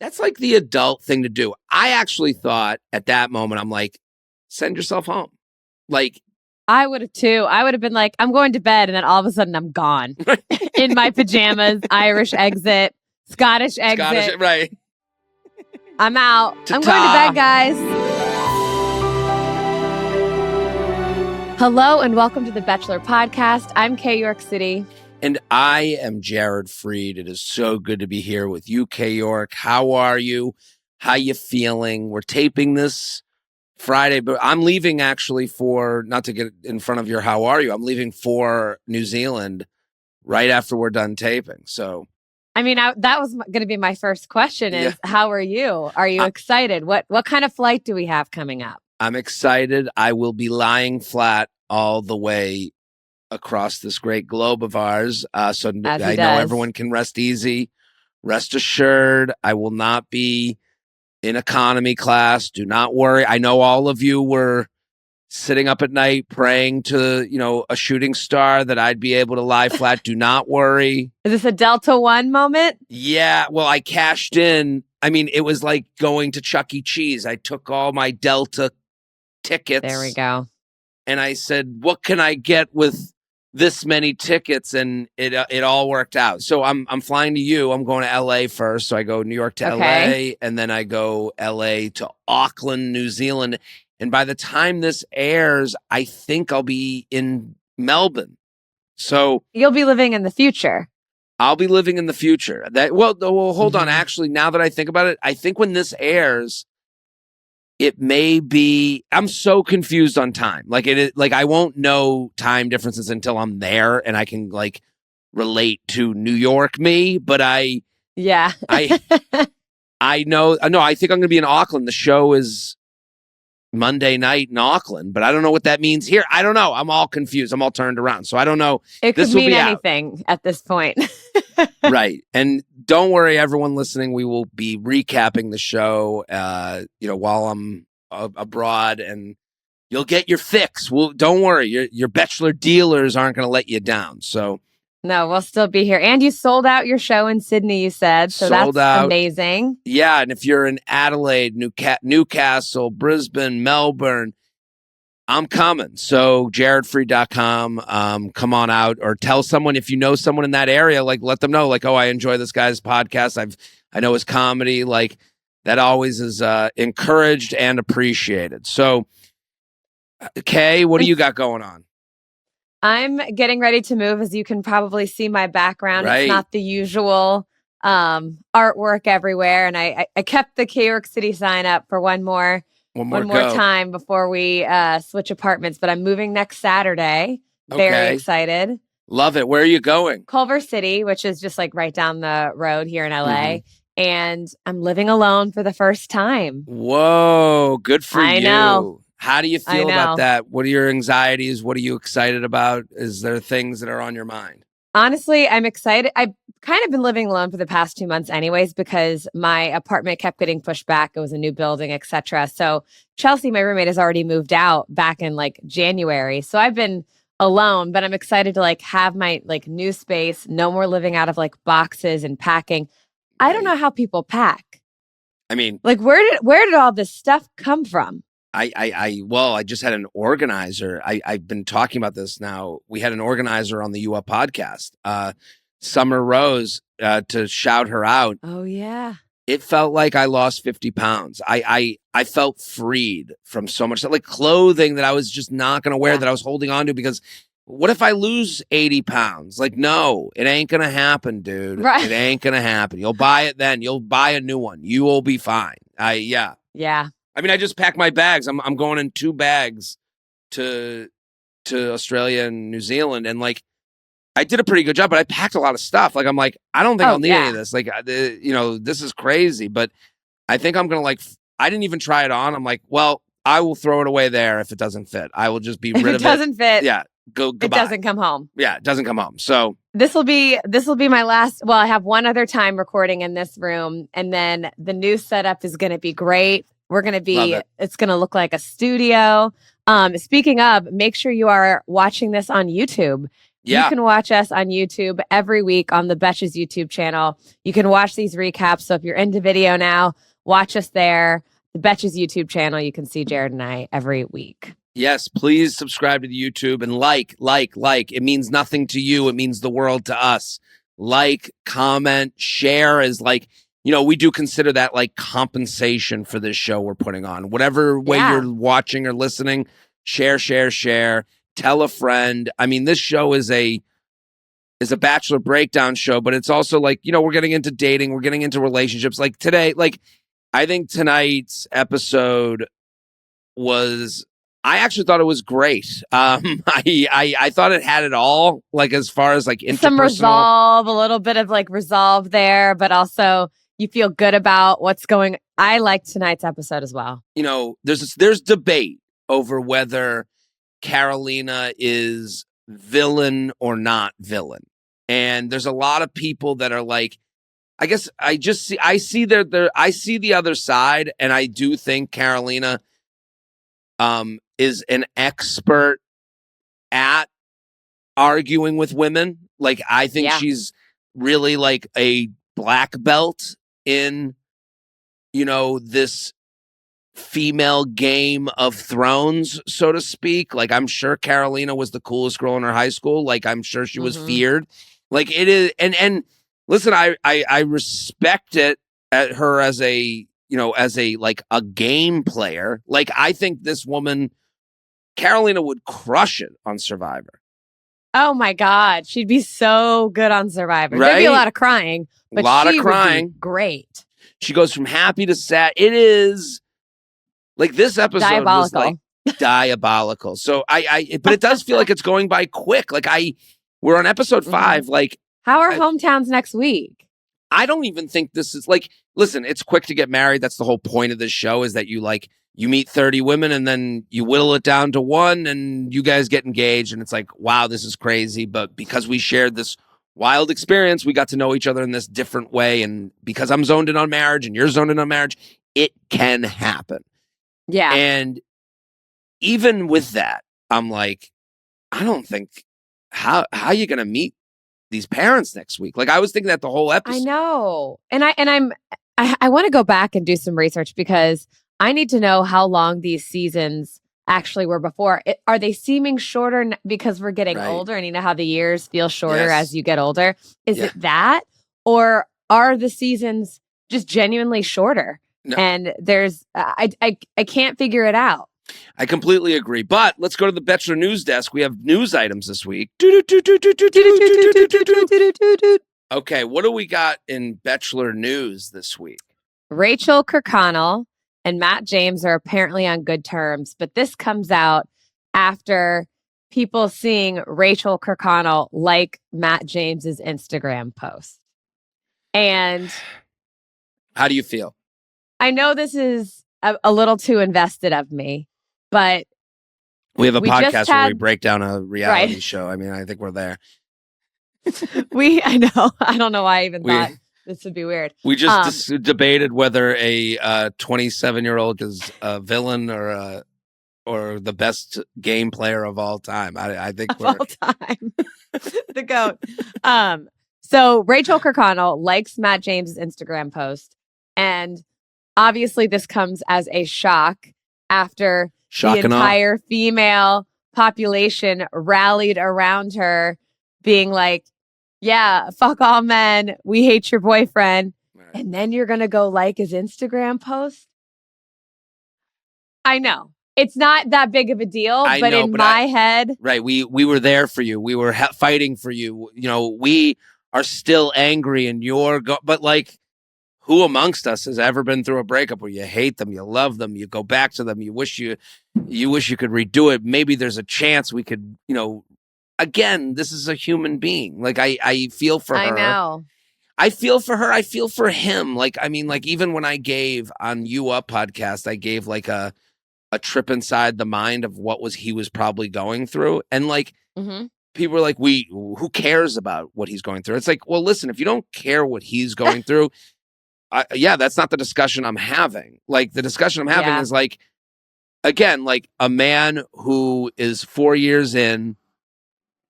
That's like the adult thing to do. I actually thought at that moment, I'm like, send yourself home. Like, I would have too. I would have been like, I'm going to bed. And then all of a sudden I'm gone in my pajamas, Irish exit, Scottish exit. Right. I'm out. Ta-ta. I'm going to bed, guys. Hello and welcome to the Betchelor Podcast. I'm Kay York City. And I am Jared Freed. It is so good to be here with you, Kay York. How are you? How you feeling? We're taping this Friday, but I'm leaving actually for, not to get in front of your how are you, I'm leaving for New Zealand right after we're done taping. So, I mean, that was going to be my first question is, how are you? Are you excited? What kind of flight do we have coming up? I'm excited. I will be lying flat all the way across this great globe of ours. So I know everyone can rest easy. Rest assured, I will not be in economy class. Do not worry. I know all of you were sitting up at night praying to, a shooting star that I'd be able to lie flat. Do not worry. Is this a Delta One moment? Yeah. Well, I cashed in. I mean, it was like going to Chuck E. Cheese. I took all my Delta tickets. There we go. And I said, what can I get with this many tickets? And it all worked out. So I'm flying to you. I'm going to LA first. So I go New York to LA, and then I go LA to Auckland, New Zealand. And by the time this airs, I think I'll be in Melbourne. So you'll be living in the future. I'll be living in the future. Hold on. Actually, now that I think about it, I think when this airs, it may be, I'm so confused on time. Like I won't know time differences until I'm there and I can like relate to New York me. But I know, I think I'm going to be in Auckland. The show is Monday night in Auckland, but I don't know what that means here. I don't know. I'm all confused. I'm all turned around. So I don't know. It could mean anything at this point. Right. And don't worry, everyone listening, we will be recapping the show, while I'm abroad, and you'll get your fix. Don't worry. Your Bachelor dealers aren't going to let you down. So no, we'll still be here. And you sold out your show in Sydney, you said. So sold that's out. Amazing. Yeah. And if you're in Adelaide, Newcastle, Brisbane, Melbourne, I'm coming. So jaredfree.com, come on out, or tell someone if you know someone in that area, like let them know, like, oh, I enjoy this guy's podcast. I know his comedy. Like that always is encouraged and appreciated. So, Kay, what do you got going on? I'm getting ready to move. As you can probably see my background. Right. It's not the usual artwork everywhere. And I kept the Kay York City sign up for one more time before we switch apartments. But I'm moving next Saturday. Very excited. Love it. Where are you going? Culver City, which is just like right down the road here in LA. Mm-hmm. And I'm living alone for the first time. Whoa, good for you. I know. How do you feel about that? What are your anxieties? What are you excited about? Is there things that are on your mind? Honestly, I'm excited. I've kind of been living alone for the past 2 months anyways, because my apartment kept getting pushed back. It was a new building, etc. So Chelsea, my roommate, has already moved out back in like January. So I've been alone, but I'm excited to like have my like new space. No more living out of like boxes and packing. I don't know how people pack. I mean, like where did all this stuff come from? I just had an organizer. I've been talking about this now. We had an organizer on the U Up podcast, Summer Rose, to shout her out. Oh yeah. It felt like I lost 50 pounds. I felt freed from so much stuff, like clothing that I was just not going to wear, that I was holding on to, because what if I lose 80 pounds? Like, no, it ain't going to happen, dude. Right. It ain't going to happen. You'll buy it then. You'll buy a new one. You will be fine. Yeah. I mean, I just packed my bags. I'm going in 2 bags to Australia and New Zealand. And like, I did a pretty good job, but I packed a lot of stuff. Like, I'm like, I don't think I'll need any of this. Like, this is crazy, but I think I'm going to I didn't even try it on. I'm like, well, I will throw it away there if it doesn't fit. I will just be rid of it. If it doesn't fit. Yeah. Goodbye. It doesn't come home. Yeah. It doesn't come home. So this will be my last. Well, I have one other time recording in this room, and then the new setup is going to be great. We're going to be, it's going to look like a studio. Speaking of, make sure you are watching this on YouTube. You can watch us on YouTube every week on the Betches YouTube channel. You can watch these recaps. So if you're into video now, watch us there. The Betches YouTube channel, you can see Jared and I every week. Yes, please subscribe to the YouTube and like. It means nothing to you. It means the world to us. Like, comment, share is like, we do consider that like compensation for this show we're putting on. Whatever way you're watching or listening, share. Tell a friend. I mean, this show is a Bachelor breakdown show, but it's also like, we're getting into dating. We're getting into relationships. Like today, like I think tonight's episode I actually thought it was great. I thought it had it all, like as far as like interpersonal. Some resolve, a little bit of like resolve there, but also you feel good about what's going. I like tonight's episode as well. There's debate over whether Carolina is villain or not villain. And there's a lot of people that are like, I guess I see the other side, and I do think Carolina is an expert at arguing with women. Like, I think she's really like a black belt in, this female Game of Thrones, so to speak. Like, I'm sure Carolina was the coolest girl in her high school. Like, I'm sure she was feared. Like, it is, and listen, I respect it at her as a like a game player. Like, I think this woman, Carolina, would crush it on Survivor. Oh my God, she'd be so good on Survivor. Right? There'd be a lot of crying, but she would be great. She goes from happy to sad. It is like this episode was like diabolical. So but it does feel like it's going by quick. Like we're on episode 5. Like, how are hometowns next week? I don't even think this is like, listen, it's quick to get married. That's the whole point of this show, is that you meet 30 women and then you whittle it down to one and you guys get engaged. And it's like, wow, this is crazy. But because we shared this wild experience, we got to know each other in this different way. And because I'm zoned in on marriage and you're zoned in on marriage, it can happen. Yeah. And even with that, I'm like, I don't think, how are you going to meet these parents next week? Like, I was thinking that the whole episode. I know. And I want to go back and do some research, because I need to know how long these seasons actually were before. Are they seeming shorter because we're getting older, and how the years feel shorter as you get older? Is it that? Or are the seasons just genuinely shorter? No. And there's, I can't figure it out. I completely agree. But let's go to the Betchelor news desk. We have news items this week. Okay, what do we got in Betchelor news this week? Rachel Kirkconnell and Matt James are apparently on good terms, but this comes out after people seeing Rachel Kirkconnell like Matt James's Instagram post. And how do you feel? I know this is a little too invested of me, but we have a podcast where we break down a reality show. I mean, I think we're there. I know. I don't know why I even thought this would be weird. We just debated whether a 27-year-old is a villain or the best game player of all time. I think we're all time. The GOAT. So Rachel Kirkconnell likes Matt James's Instagram post, and obviously this comes as a shock after the entire female population rallied around her, being like, yeah, fuck all men. We hate your boyfriend. Right. And then you're going to go like his Instagram post. I know it's not that big of a deal, but in my head. Right. We were there for you. We were fighting for you. We are still angry and but like, who amongst us has ever been through a breakup where you hate them, you love them, you go back to them, you wish you could redo it. Maybe there's a chance we could, again, this is a human being. Like, I feel for her. I know. I feel for her. I feel for him. Like, I mean, like, even when I gave on You Up podcast, I gave like a trip inside the mind of what he was probably going through. And like, people were like, who cares about what he's going through? It's like, well, listen, if you don't care what he's going through, that's not the discussion I'm having. Like, the discussion I'm having is like, again, like a man who is 4 years in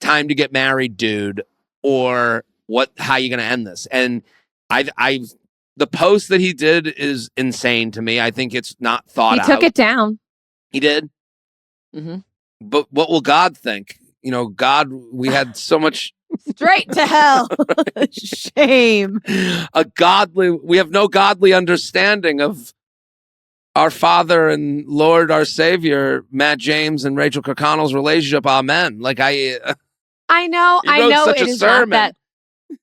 time to get married, dude, or how you going to end this? And the post that he did is insane to me. I think it's not thought out. He took it down. He did? Mm-hmm. But what will God think? God, we had so much... Straight to hell. Shame. We have no godly understanding of our Father and Lord, our Savior, Matt James and Rachel Kirkconnell's relationship. Amen. Like I know such it a is sermon. not that.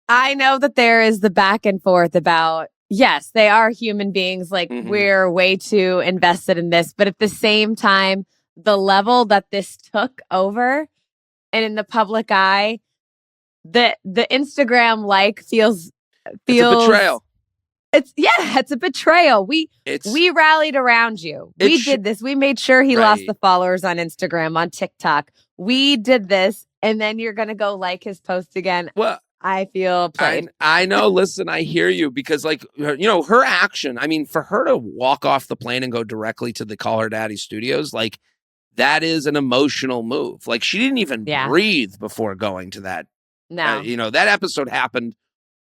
I know that there is the back and forth about, yes, they are human beings. Like we're way too invested in this, but at the same time, the level that this took over and in the public eye, the Instagram feels it's a betrayal. It's a betrayal. We rallied around you. We did this. We made sure he lost the followers on Instagram, on TikTok. We did this, and then you're gonna go like his post again. Well, I feel played. I know. Listen, I hear you because, her action. I mean, for her to walk off the plane and go directly to the Call Her Daddy studios, that is an emotional move. Like, she didn't even breathe before going to that. No. That episode happened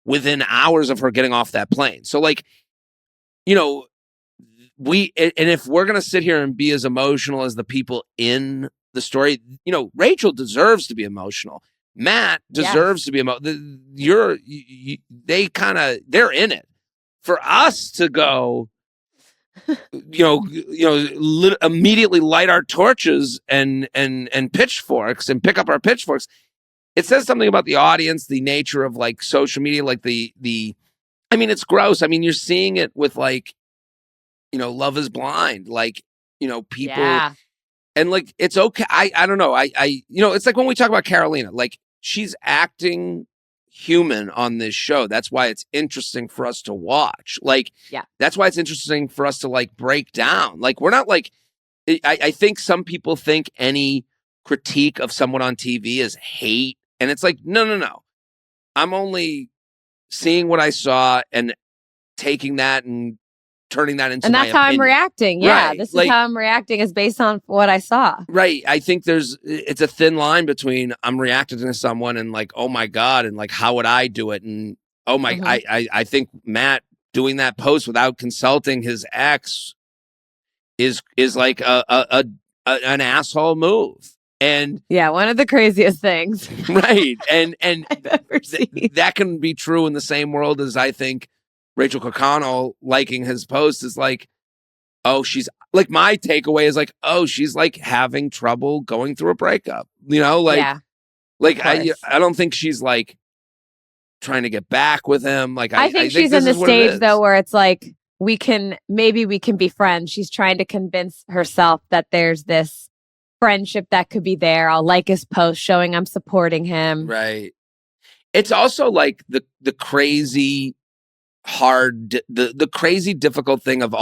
within hours of her getting off that plane. So, and if we're going to sit here and be as emotional as the people in the story, Rachel deserves to be emotional. Matt deserves to be emotional. They're in it. For us to go... immediately light our torches and pitchforks and pick up our pitchforks. It says something about the audience, the nature of social media, it's gross. I mean, you're seeing it with Love is Blind, people and it's okay. I don't know. It's like when we talk about Carolina, she's acting human on this show. That's why it's interesting for us to watch. That's why it's interesting for us to break down. We're not I think some people think any critique of someone on TV is hate. And it's no. I'm only seeing what I saw and taking that and turning that into my opinion. And that's how I'm reacting. Yeah, right. This is how I'm reacting is based on what I saw. Right. I think it's a thin line between I'm reacting to someone and oh my God, and how would I do it? And oh my, I think Matt doing that post without consulting his ex is an asshole move. And one of the craziest things. Right. And I've ever seen. That can be true in the same world as I think Rachel Kirkconnell liking his post is she's my takeaway is she's having trouble going through a breakup, I don't think she's trying to get back with him. I think she's in the stage though, where it's we can be friends. She's trying to convince herself that there's this friendship that could be there. I'll like his post showing I'm supporting him. Right. It's also the crazy hard, the crazy difficult thing of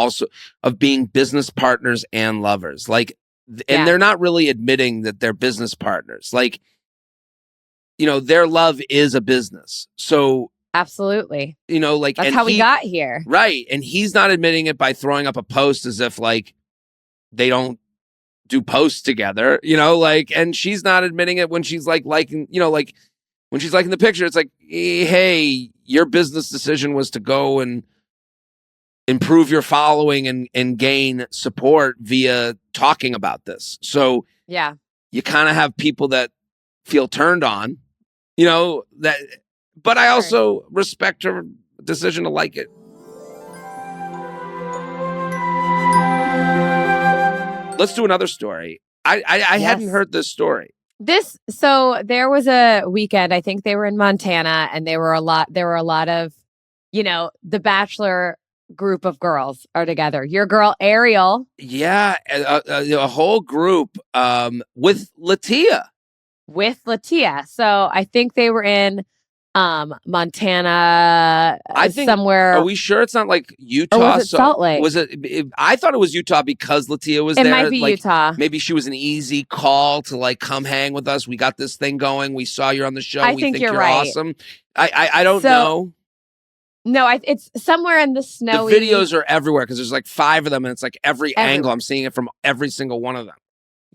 being business partners and lovers. And they're not really admitting that they're business partners. Their love is a business. So absolutely. That's how we got here. Right. And he's not admitting it by throwing up a post as if they don't do posts together, and she's not admitting it when she's liking, when she's liking the picture, it's hey, your business decision was to go and improve your following and gain support via talking about this. So you kind of have people that feel turned on, but I also respect her decision to like it. Let's do another story. I hadn't heard this story. So there was a weekend, I think they were in Montana, and there were a lot of, the Bachelor group of girls are together. Your girl, Ariel. Yeah. A whole group with Litia. So I think they were in Montana, I think, somewhere. Are we sure it's not Utah? Or was it Salt Lake? Was it? I thought it was Utah because Litia was there. It might be Utah. Maybe she was an easy call to come hang with us. We got this thing going. We saw you on the show. We think you're right. Awesome. I don't know. No, it's somewhere in the snowy. The videos are everywhere because there's 5 of them, and it's every angle. I'm seeing it from every single one of them.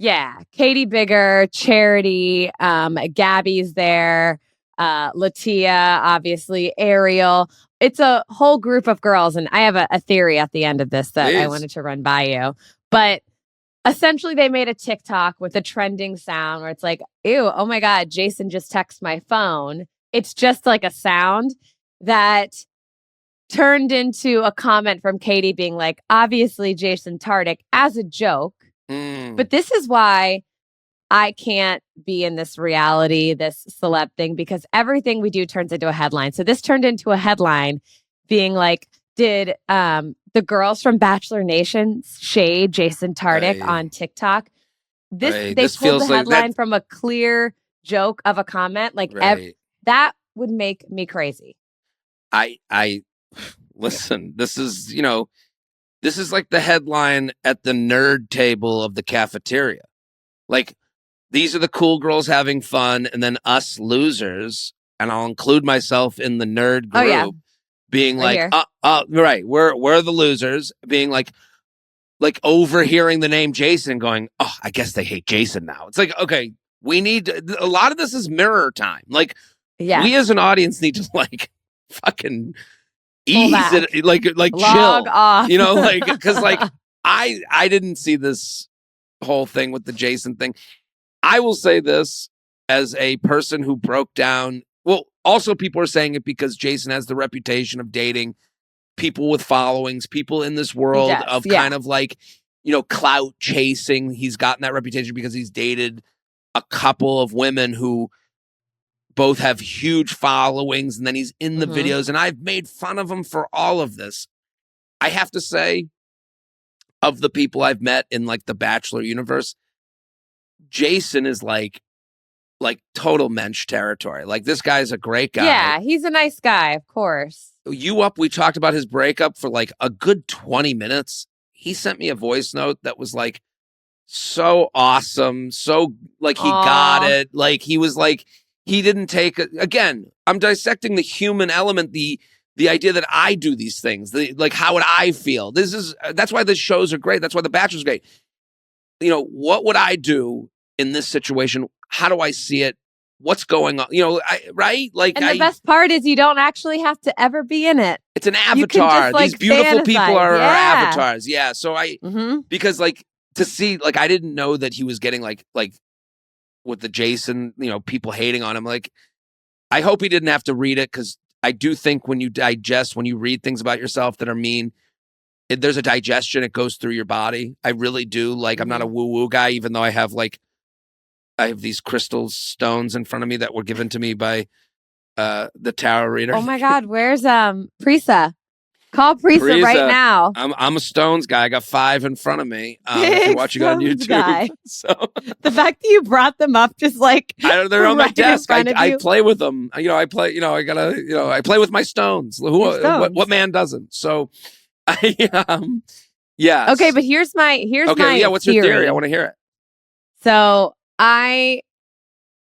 Yeah. Katie Bigger, Charity, Gabby's there, Litia, obviously, Ariel. It's a whole group of girls. And I have a theory at the end of this that I wanted to run by you. But essentially, they made a TikTok with a trending sound where it's like, ew, oh my God, Jason just texted my phone. It's just like a sound that turned into a comment from Katie being like, obviously, Jason Tartick as a joke. But this is why I can't be in this reality, this celeb thing, because everything we do turns into a headline. So this turned into a headline being like, did the girls from Bachelor Nation shade Jason Tartick on TikTok? They pulled the headline from a clear joke of a comment. Like that would make me crazy. I listen, this is like the headline at the nerd table of the cafeteria. Like, these are the cool girls having fun, and then us losers, and I'll include myself in the nerd group, being like, right, we're the losers, being like overhearing the name Jason, going, oh, I guess they hate Jason now. It's like, okay, we need a lot of this is mirror time. Like, we as an audience need to like fucking ease it, like log chill off. Because I didn't see this whole thing with the Jason thing. I will say this as a person who broke down. Well, also people are saying it because Jason has the reputation of dating people with followings, people in this world of kind of like, clout chasing. He's gotten that reputation because he's dated a couple of women who both have huge followings, and then he's in the videos, and I've made fun of him for all of this. I have to say, of the people I've met in like the Bachelor universe, Jason is like total mensch territory. Like, this guy's a great guy. Yeah, he's a nice guy, of course. We talked about his breakup for like a good 20 minutes. He sent me a voice note that was like so awesome. So like he got it. Like, he was like, he didn't take again, I'm dissecting the human element, the idea that I do these things, like, how would I feel? That's why the shows are great. That's why The Bachelor's great. What would I do in this situation? How do I see it? What's going on? Right? Like, and the best part is you don't actually have to ever be in it. It's an avatar. These beautiful people are avatars. Yeah. So because like to see, like, I didn't know that he was getting like with the Jason, people hating on him. Like, I hope he didn't have to read it, because I do think when you read things about yourself that are mean, there's a digestion. It goes through your body. I really do. Like, I'm not a woo-woo guy, even though I have these crystal stones in front of me that were given to me by the tarot reader. Oh my God, where's Prisa? Call Prisa right now. I'm a stones guy. I got 5 in front of me. If you're watching on YouTube. So the fact that you brought them up, just like they're on my desk. I play with them. I play. I play with my stones. What man doesn't? So yeah. Okay, but here's my what's your theory? I want to hear it. So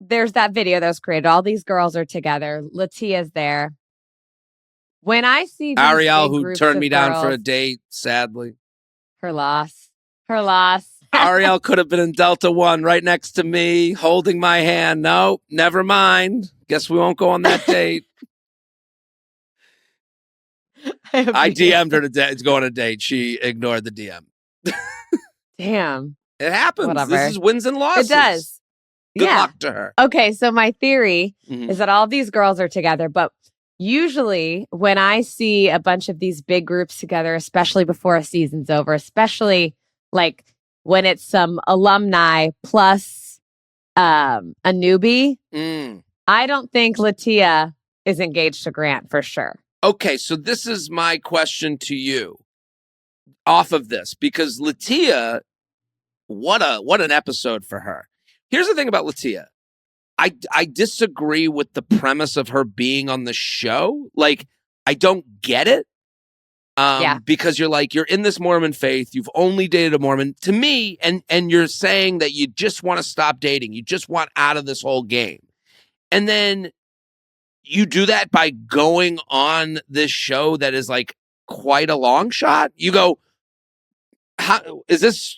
there's that video that was created. All these girls are together. Litia's there. When I see these Ariel, who turned me down for a date, sadly. Her loss. Ariel could have been in Delta One right next to me, holding my hand. No, never mind. Guess we won't go on that date. I DM'd her to go on a date. She ignored the DM. Damn. It happens. Whatever. This is wins and losses. It does. Good luck to her. Okay, so my theory is that all these girls are together, but usually when I see a bunch of these big groups together, especially before a season's over, especially like when it's some alumni plus a newbie, I don't think Litia is engaged to Grant for sure. Okay, so this is my question to you off of this, because Litia, what an episode for her. Here's the thing about Litia. I disagree with the premise of her being on the show. Like, I don't get it. Because you're in this Mormon faith. You've only dated a Mormon. To me, and you're saying that you just want to stop dating. You just want out of this whole game. And then you do that by going on this show that is like quite a long shot. You go, how is this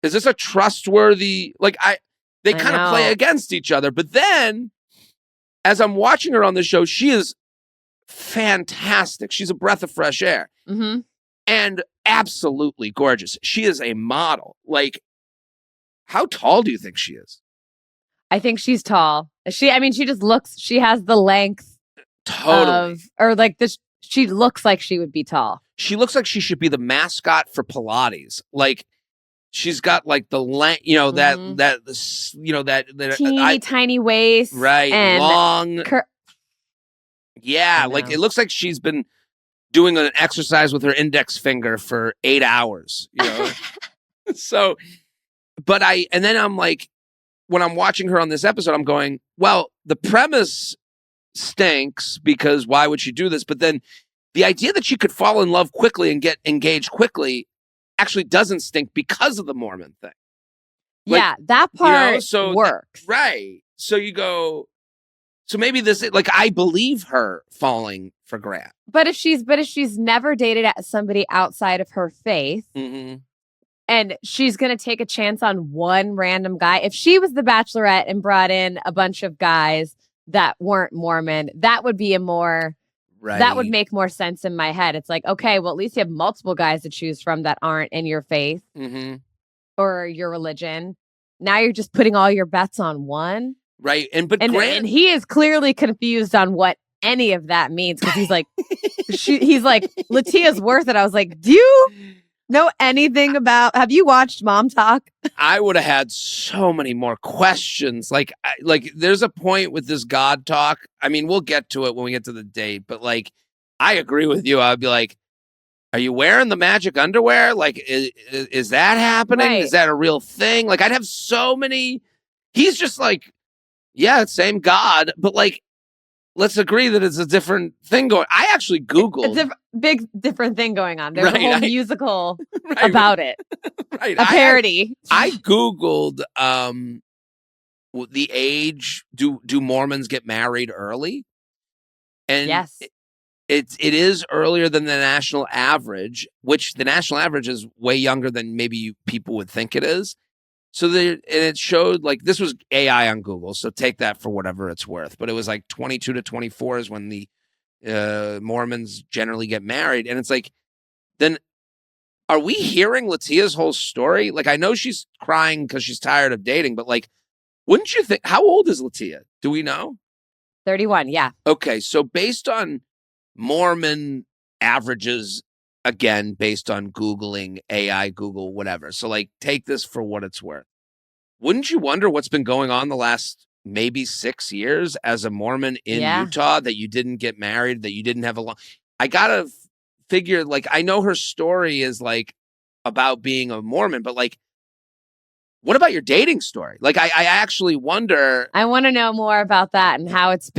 Is this a trustworthy, like they kind of play against each other. But then as I'm watching her on the show, she is fantastic. She's a breath of fresh air. Mm-hmm. And absolutely gorgeous. She is a model. Like, how tall do you think she is? I think she's tall. She just looks, she has the length. Totally. Or like this, she looks like she would be tall. She looks like she should be the mascot for Pilates. Like, she's got like the length, you know, that teeny tiny waist. Right. And long. Yeah. Like, it looks like she's been doing an exercise with her index finger for 8 hours, you know? So, and then I'm like, when I'm watching her on this episode, I'm going, well, the premise stinks because why would she do this? But then the idea that she could fall in love quickly and get engaged quickly actually doesn't stink because of the Mormon thing. Like, yeah, that part works. Right. So you go, so maybe this, like, I believe her falling for Grant. But if she's never dated somebody outside of her faith, mm-hmm. and she's going to take a chance on one random guy, if she was the Bachelorette and brought in a bunch of guys that weren't Mormon, that would be that would make more sense in my head. It's like, okay, well, at least you have multiple guys to choose from that aren't in your faith mm-hmm. or your religion. Now you're just putting all your bets on one. Right. And he is clearly confused on what any of that means because he's like, he's like, Litia's worth it. I was like, do you know anything about, have you watched Mom Talk? I would have had so many more questions. Like there's a point with this God talk. I mean, we'll get to it when we get to the date, but like, I agree with you. I'd be like, are you wearing the magic underwear? Like, is that happening? Right. Is that a real thing? Like, I'd have so many. He's just like, yeah, same God, but like, let's agree that it's a different thing going. I actually Googled. It's a big different thing going on. There's a whole musical about it. Right. A parody. I Googled the age. Do Mormons get married early? And yes. It is earlier than the national average, which the national average is way younger than maybe people would think it is. So it showed, like, this was AI on Google, so take that for whatever it's worth. But it was like 22 to 24 is when the Mormons generally get married. And it's like, then are we hearing Litia's whole story? Like, I know she's crying because she's tired of dating, but like, wouldn't you think, how old is Litia? Do we know? 31, yeah. Okay, so based on Mormon averages, again, based on Googling, AI, Google, whatever. So, like, take this for what it's worth. Wouldn't you wonder what's been going on the last maybe 6 years as a Mormon in Utah, that you didn't get married, that you didn't have a long... I gotta figure, like, I know her story is, like, about being a Mormon, but, like, what about your dating story? Like, I actually wonder... I want to know more about that and how it's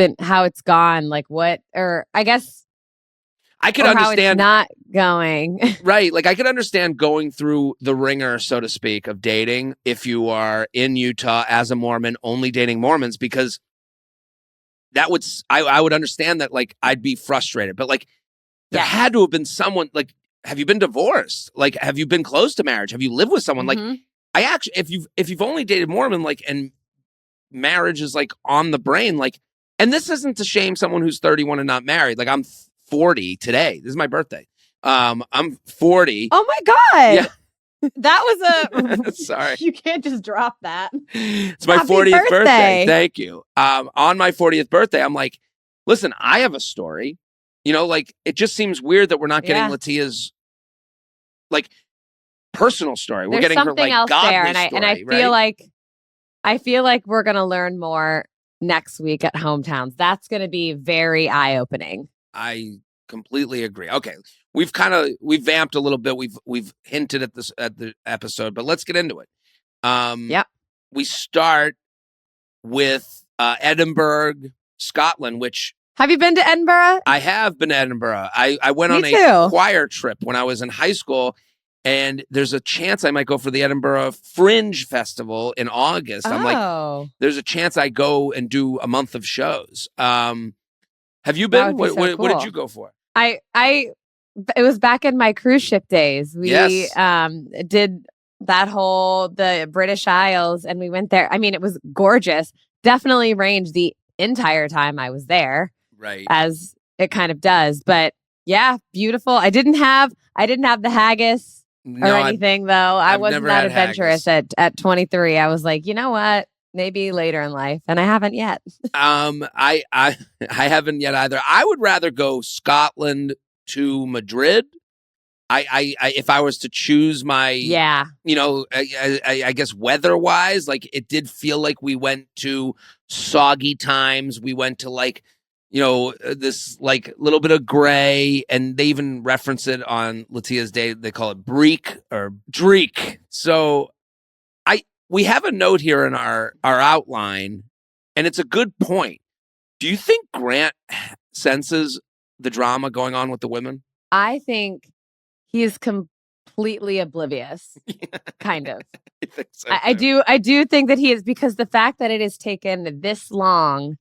gone. Like, what, or I guess... I could understand how it's not going. Right. Like, I could understand going through the ringer, so to speak, of dating if you are in Utah as a Mormon, only dating Mormons, because that would, I would understand that, like, I'd be frustrated. But like, there had to have been someone, like, have you been divorced? Like, have you been close to marriage? Have you lived with someone? Mm-hmm. Like, I actually, if you've only dated Mormon, like, and marriage is like on the brain, like, and this isn't to shame someone who's 31 and not married. Like, I'm 40 today. This is my birthday. I'm 40. Oh my God. Yeah. That was a sorry. You can't just drop that. It's my 40th birthday. Thank you. On my 40th birthday, I'm like, listen, I have a story. You know, like, it just seems weird that we're not getting Litia's, like, personal story. We're getting her, like, godly there, story, and I feel like we're gonna learn more next week at Hometowns. That's gonna be very eye-opening. I completely agree. Okay, we vamped a little bit. We've hinted at this at the episode, but let's get into it. We start with Edinburgh, Scotland. Which, have you been to Edinburgh? I have been to Edinburgh. I went on a choir trip when I was in high school, and there's a chance I might go for the Edinburgh Fringe Festival in August. I'm like, there's a chance I go and do a month of shows. Have you been? What did you go for? It was back in my cruise ship days. We did the British Isles, and we went there. I mean, it was gorgeous. Definitely rained the entire time I was there. Right. As it kind of does. But yeah, beautiful. I didn't have the haggis or anything, though. I wasn't that adventurous at 23. I was like, you know what? Maybe later in life, and I haven't yet. I haven't yet either. I would rather go Scotland to Madrid. I if I was to choose my, I guess weather-wise, like it did feel like we went to soggy times. We went to like, this like little bit of gray, and they even reference it on Litia's day. They call it breek or dreek. So we have a note here in our outline, and it's a good point. Do you think Grant senses the drama going on with the women? I think he is completely oblivious, kind of. I think so. I do think that he is, because the fact that it has taken this long,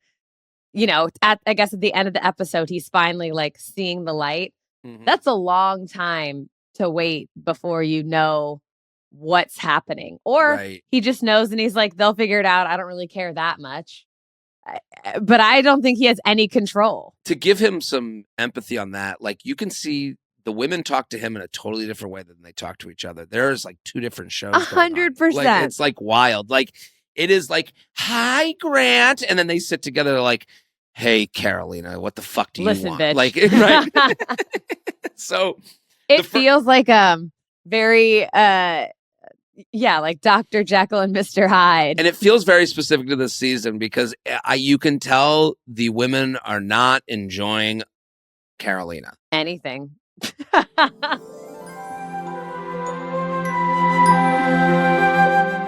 at the end of the episode, he's finally like seeing the light. Mm-hmm. That's a long time to wait before you know what's happening. Or he just knows and he's like, they'll figure it out. I don't really care that much. But I don't think he has any control. To give him some empathy on that, like you can see the women talk to him in a totally different way than they talk to each other. There's like two different shows. 100%. Like, it's like wild. Like it is like, hi, Grant. And then they sit together like, hey, Carolina, what the fuck do you want? Bitch. Like, right. So it feels like very like Dr. Jekyll and Mr. Hyde. And it feels very specific to this season because you can tell the women are not enjoying Carolina. Anything.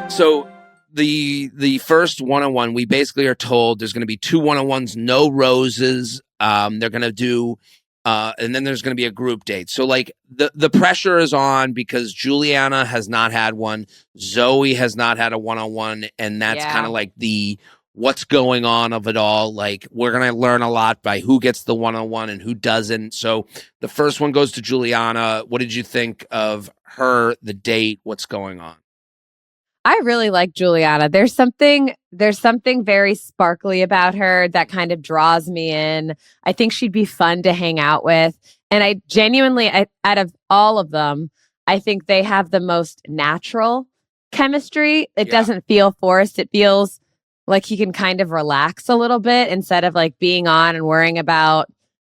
So the first one-on-one, we basically are told there's going to be 2 one-on-ones, no roses. They're going to do and then there's going to be a group date. So like the pressure is on because Juliana has not had one. Zoe has not had a one-on-one. And that's kind of like the what's going on of it all. Like we're going to learn a lot by who gets the one-on-one and who doesn't. So the first one goes to Juliana. What did you think of her, the date? What's going on? I really like Juliana. There's something very sparkly about her that kind of draws me in. I think she'd be fun to hang out with. And I genuinely, out of all of them, I think they have the most natural chemistry. It doesn't feel forced. It feels like he can kind of relax a little bit instead of like being on and worrying about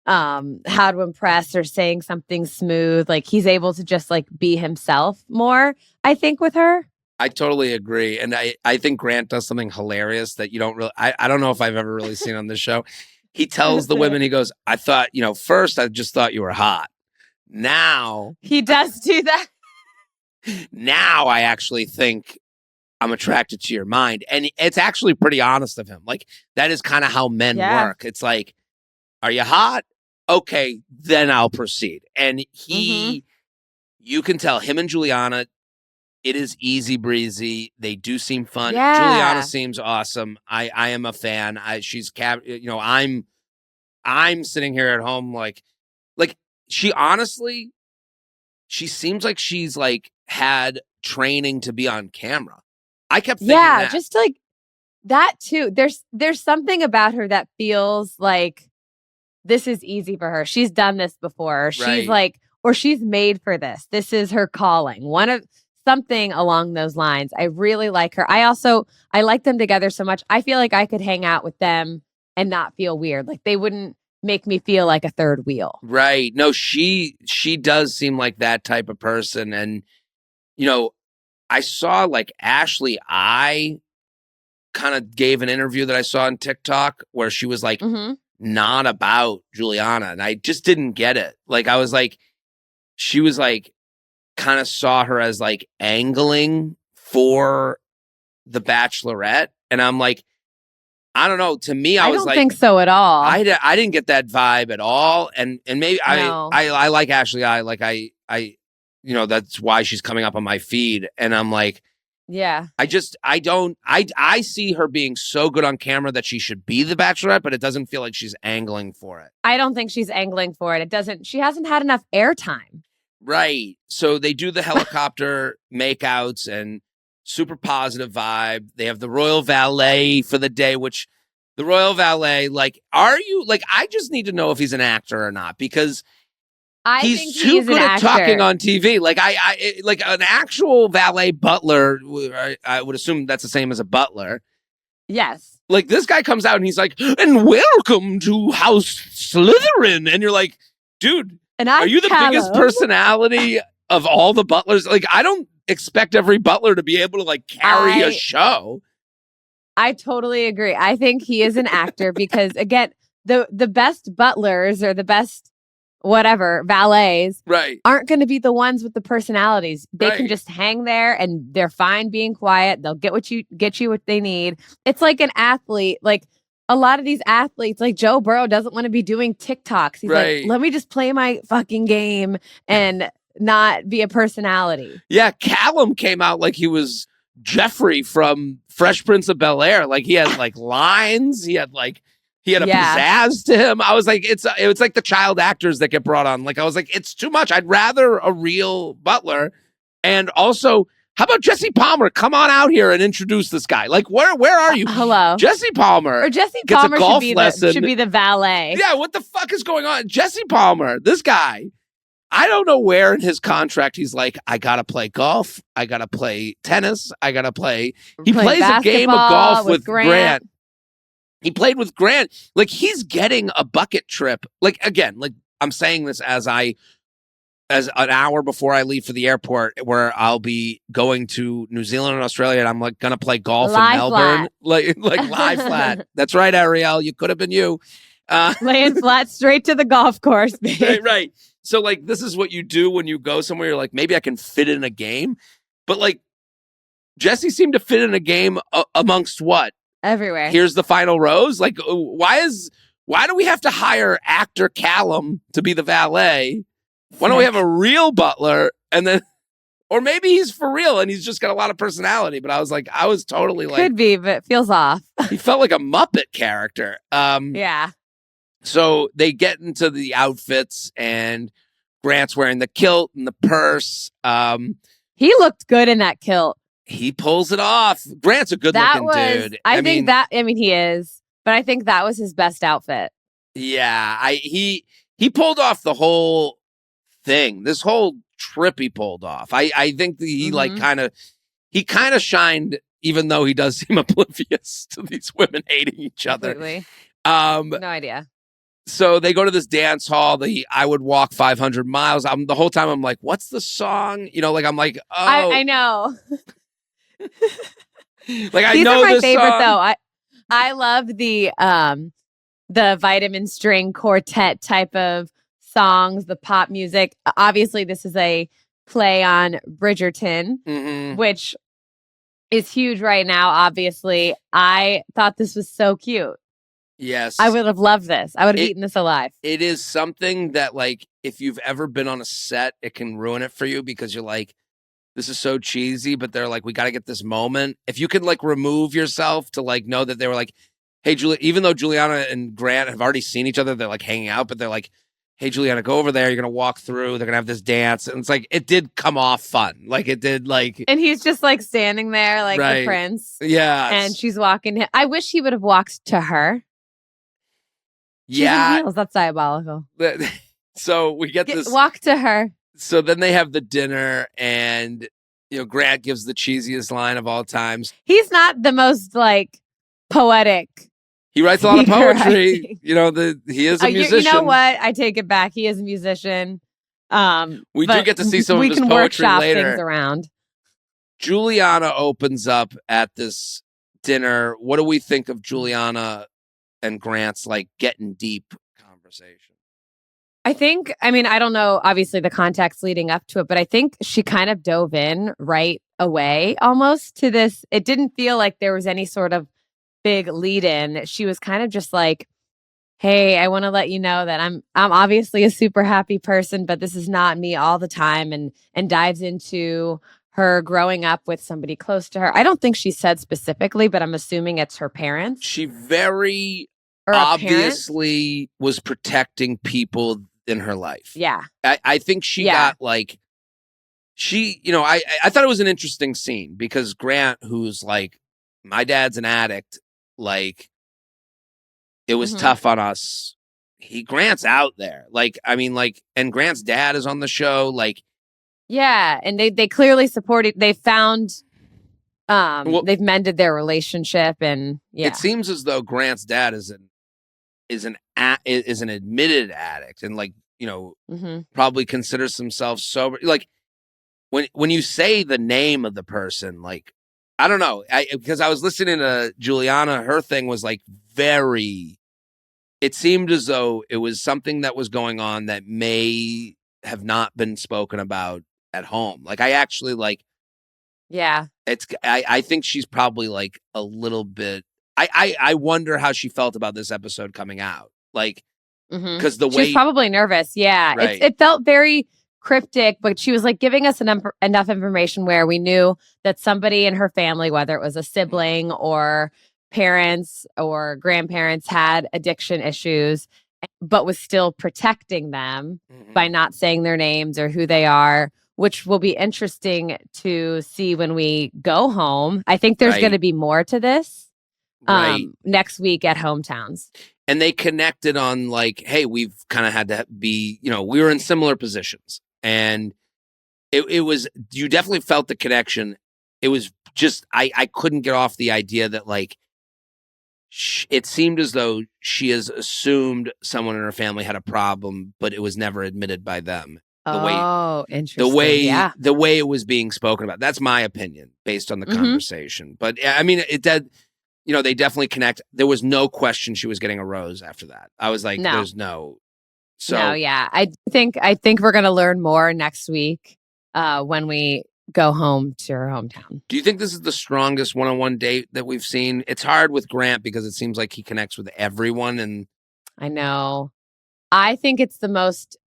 how to impress or saying something smooth. Like he's able to just like be himself more, I think, with her. I totally agree. And I think Grant does something hilarious that you don't really, I don't know if I've ever really seen on this show. He tells the women, he goes, I thought, first I just thought you were hot. Now. He does do that. Now I actually think I'm attracted to your mind. And it's actually pretty honest of him. Like that is kind of how men work. It's like, are you hot? Okay, then I'll proceed. And you can tell him and Juliana, it is easy breezy. They do seem fun. Yeah. Juliana seems awesome. I am a fan. She's I'm sitting here at home like she honestly, she seems like she's like had training to be on camera. I kept thinking that. Just like that too. There's something about her that feels like this is easy for her. She's done this before. She's like, or she's made for this. This is her calling. Something along those lines. I really like her. I like them together so much. I feel like I could hang out with them and not feel weird. Like they wouldn't make me feel like a third wheel. Right. No, she does seem like that type of person. And, I saw like Ashley, I kind of gave an interview that I saw on TikTok where she was like, not about Juliana. And I just didn't get it. Like, I was like, she was like, kind of saw her as like angling for the Bachelorette, and I'm like, I don't know. To me, I was don't think so at all. I didn't get that vibe at all, and maybe I like Ashley. I that's why she's coming up on my feed, and I'm like, I see her being so good on camera that she should be the Bachelorette, but it doesn't feel like she's angling for it. I don't think she's angling for it. She hasn't had enough airtime. Right. So they do the helicopter makeouts and super positive vibe. They have the royal valet for the day, which the royal valet, like, I just need to know if he's an actor or not, because he's too good at talking on TV. Like like an actual valet butler, I would assume that's the same as a butler. Yes. Like this guy comes out and he's like, and welcome to House Slytherin. And you're like, dude, are you the biggest personality of all the butlers? Like, I don't expect every butler to be able to like carry a show. I totally agree. I think he is an actor because, again, the best butlers or the best whatever valets aren't going to be the ones with the personalities. They can just hang there and they're fine being quiet. They'll get you what they need. It's like an athlete. Like a lot of these athletes, like Joe Burrow, doesn't want to be doing TikToks. He's like, let me just play my fucking game and not be a personality. Yeah, Callum came out like he was Jeffrey from Fresh Prince of Bel-Air. Like he had like lines. He had a pizzazz to him. I was like, it was like the child actors that get brought on. Like I was like, it's too much. I'd rather a real butler. And also, how about Jesse Palmer? Come on out here and introduce this guy. Like, where are you? Hello, Jesse Palmer. Or Jesse Palmer should be the valet. Yeah, what the fuck is going on? Jesse Palmer, this guy. I don't know where in his contract he's like, I gotta play golf, I gotta play tennis, I gotta play. He plays a game of golf with Grant. He played with Grant. Like he's getting a bucket trip. Like again, like I'm saying this as an hour before I leave for the airport, where I'll be going to New Zealand and Australia, and I'm like gonna play golf in Melbourne, like lie flat. That's right, Ariel. You could have been you. Laying flat straight to the golf course, babe. Right. So, like, this is what you do when you go somewhere. You're like, maybe I can fit in a game. But, like, Jesse seemed to fit in a game amongst what? Everywhere. Here's the final rose. Like, why do we have to hire actor Callum to be the valet? Why don't we have a real butler? And then, or maybe he's for real and he's just got a lot of personality. But I was totally like. Could be, but it feels off. He felt like a Muppet character. Yeah. So they get into the outfits, and Grant's wearing the kilt and the purse. He looked good in that kilt. He pulls it off. Grant's a good-looking dude. I mean, he is, but I think that was his best outfit. Yeah, he pulled off the whole thing. This whole trip he pulled off. I think that he kind of shined, even though he does seem oblivious to these women hating each other. Completely. No idea. So they go to this dance hall. I would walk 500 miles. The whole time I'm like, what's the song? You know, like I'm like, oh, I know. Like I These know are my this favorite song. though. I love the vitamin string quartet type of songs, the pop music. Obviously, this is a play on Bridgerton, which is huge right now. Obviously, I thought this was so cute. Yes. I would have loved this. I would have eaten this alive. It is something that, like, if you've ever been on a set, it can ruin it for you because you're like, this is so cheesy, but they're like, we got to get this moment. If you can, like, remove yourself to, like, know that they were like, hey, even though Juliana and Grant have already seen each other, they're, like, hanging out, but they're like, hey, Juliana, go over there. You're going to walk through. They're going to have this dance. And it's like, it did come off fun. Like, it did, like. And he's just, like, standing there, like, the prince. Yeah. And she's walking. I wish he would have walked to her. She's in heels. That's diabolical. So we get this walk to her. So then they have the dinner, and Grant gives the cheesiest line of all times. He's not the most like poetic. He writes a lot of poetry. He is a musician. You know what? I take it back. He is a musician. We do get to see some of his poetry later. We can workshop things around. Juliana opens up at this dinner. What do we think of Juliana and Grant's like getting deep conversation? I don't know, obviously the context leading up to it, but I think she kind of dove in right away almost to this. It didn't feel like there was any sort of big lead in. She was kind of just like, hey, I want to let you know that I'm obviously a super happy person, but this is not me all the time, and dives into her growing up with somebody close to her. I don't think she said specifically, but I'm assuming it's her parents. She very obviously was protecting people in her life. Yeah. I think she got like, I thought it was an interesting scene because Grant, who's like, my dad's an addict, like, it was tough on us. Grant's out there. Like, I mean, like, and Grant's dad is on the show. Like, yeah. And they clearly supported, they found, they've mended their relationship. And it seems as though Grant's dad is an admitted addict and like, probably considers himself sober. Like when you say the name of the person, like, I don't know, because I was listening to Juliana, her thing was like it seemed as though it was something that was going on that may have not been spoken about at home. Like I actually like, I think she's probably like a little bit, I wonder how she felt about this episode coming out. Like, because the way she was probably nervous. Yeah. Right. It felt very cryptic, but she was like giving us enough information where we knew that somebody in her family, whether it was a sibling or parents or grandparents, had addiction issues, but was still protecting them by not saying their names or who they are, which will be interesting to see when we go home. I think there's going to be more to this next week at Hometowns. And they connected on like, hey, we've kind of had to be, we were in similar positions. And it was, you definitely felt the connection. It was just, I couldn't get off the idea that like, it seemed as though she has assumed someone in her family had a problem, but it was never admitted by them. Interesting. The way it was being spoken about. That's my opinion based on the conversation. But I mean, it did, they definitely connect. There was no question she was getting a rose after that. I was like, there's no. So no, yeah. I think we're going to learn more next week when we go home to her hometown. Do you think this is the strongest one-on-one date that we've seen? It's hard with Grant because it seems like he connects with everyone. And I know. I think it's the most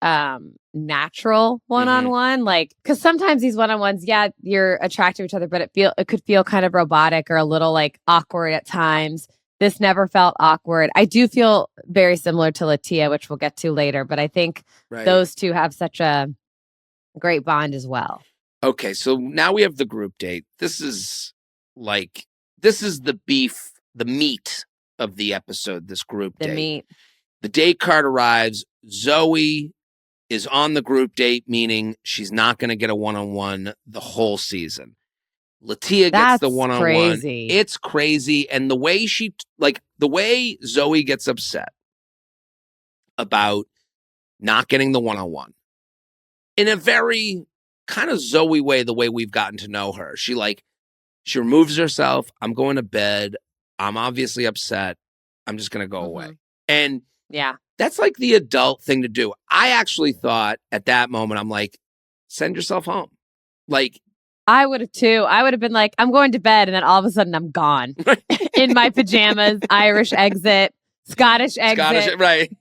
natural one-on-one, like, because sometimes these one-on-ones, you're attracted to each other, but it could feel kind of robotic or a little like awkward at times. This never felt awkward. I do feel very similar to Litia, which we'll get to later, but I think those two have such a great bond as well. Okay, so now we have the group date. This is the beef, the meat of the episode, this group date. The meat. The date card arrives. Zoe is on the group date, meaning she's not going to get a one-on-one the whole season. Litia gets the one-on-one. Crazy. It's crazy. And the way the way Zoe gets upset about not getting the one-on-one in a very kind of Zoe way, the way we've gotten to know her. She removes herself. I'm going to bed. I'm obviously upset. I'm just going to go away. And that's like the adult thing to do. I actually thought at that moment, I'm like, send yourself home. Like, I would have too. I would have been like, I'm going to bed. And then all of a sudden I'm gone in my pajamas, Irish exit, Scottish exit. Right.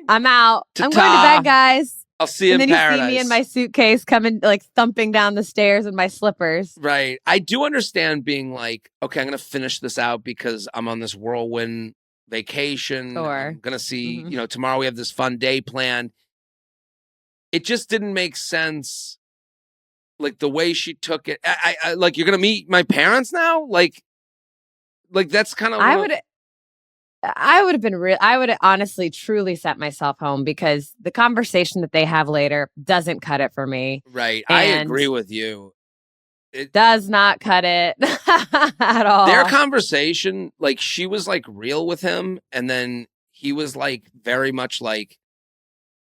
I'm out. Ta-ta. I'm going to bed, guys. I'll see you in paradise. And then you see me in my suitcase coming, like thumping down the stairs in my slippers. Right. I do understand being like, okay, I'm going to finish this out because I'm on this whirlwind vacation. Sure. I'm going to see, tomorrow we have this fun day planned. It just didn't make sense. Like the way she took it. I like, you're going to meet my parents now? Like that's kind of. I would have been real. I would have honestly, truly sent myself home because the conversation that they have later doesn't cut it for me. Right. I agree with you. It does not cut it at all. Their conversation, like she was like real with him. And then he was like very much like,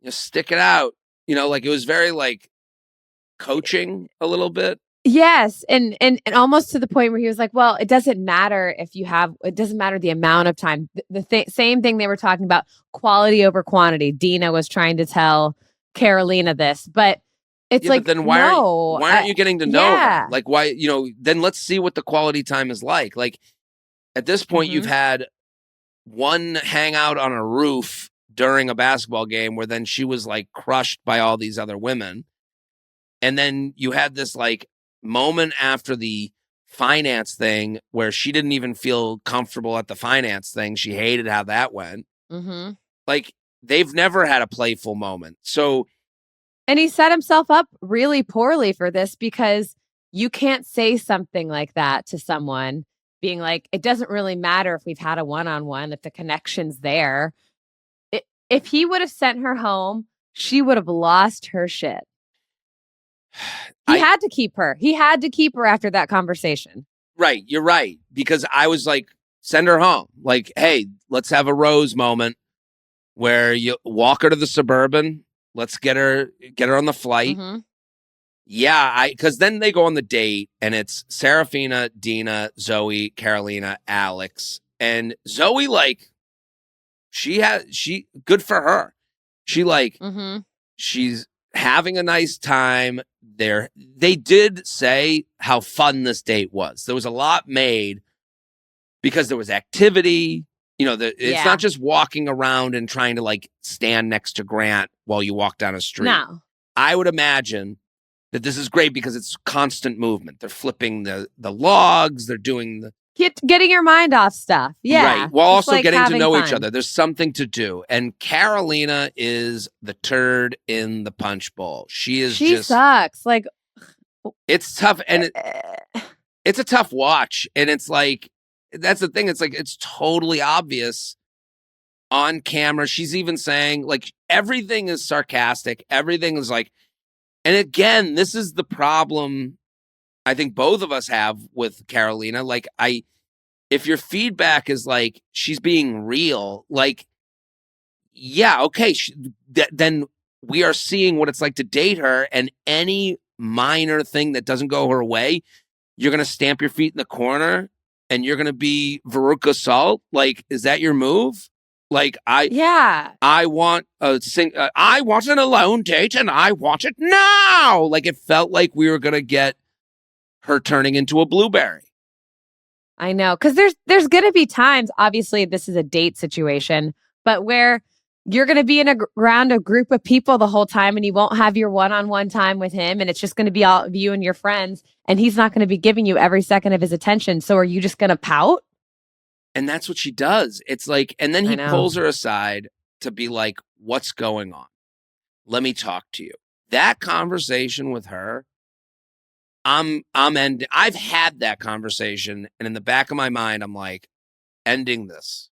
stick it out. Like it was very like coaching a little bit. Yes. And almost to the point where he was like, well, it doesn't matter it doesn't matter the amount of time. The same thing they were talking about, quality over quantity. Dina was trying to tell Carolina this, but it's like, but then why aren't you getting to know her? Like why, then let's see what the quality time is like. Like at this point, you've had one hangout on a roof during a basketball game where then she was like crushed by all these other women. And then you had this like moment after the finance thing where she didn't even feel comfortable at the finance thing. She hated how that went. Like they've never had a playful moment. So, and he set himself up really poorly for this because you can't say something like that to someone being like, it doesn't really matter if we've had a one-on-one, if the connection's there. If he would have sent her home, she would have lost her shit. He had to keep her. He had to keep her after that conversation. Right. You're right. Because I was like, send her home. Like, hey, let's have a Rose moment where you walk her to the Suburban. Let's get her on the flight. Mm-hmm. Yeah, because then they go on the date and it's Serafina, Dina, Zoe, Carolina, Alex. And Zoe, like, she good for her. She like, she's having a nice time there. They did say how fun this date was. There was a lot made because there was activity. You know, it's not just walking around and trying to like stand next to Grant while you walk down a street. No. I would imagine that this is great because it's constant movement. They're flipping the logs. They're doing the getting your mind off stuff. Yeah. Right. While also like getting to know fun. each other. There's something to do. And Carolina is the turd in the punch bowl. She sucks. Like, it's tough. And it's a tough watch. And it's like, that's the thing. It's like, it's totally obvious on camera. She's even saying like, everything is sarcastic. Everything is like, and again, this is the problem I think both of us have with Carolina. Like, if your feedback is like, she's being real, like, yeah, okay. Then we are seeing what it's like to date her, and any minor thing that doesn't go her way, you're going to stamp your feet in the corner and you're going to be Veruca Salt. Like, is that your move? Like, I want I want an alone date and I want it now. Like, it felt like we were going to get her turning into a blueberry. I know. Because there's going to be times, obviously this is a date situation, but where you're going to be around a group of people the whole time and you won't have your one-on-one time with him. And it's just going to be all of you and your friends. And he's not going to be giving you every second of his attention. So are you just going to pout? And that's what she does. It's like, and then he pulls her aside to be like, what's going on? Let me talk to you. That conversation with her, I'm ending. I've had that conversation. And in the back of my mind, I'm like, ending this.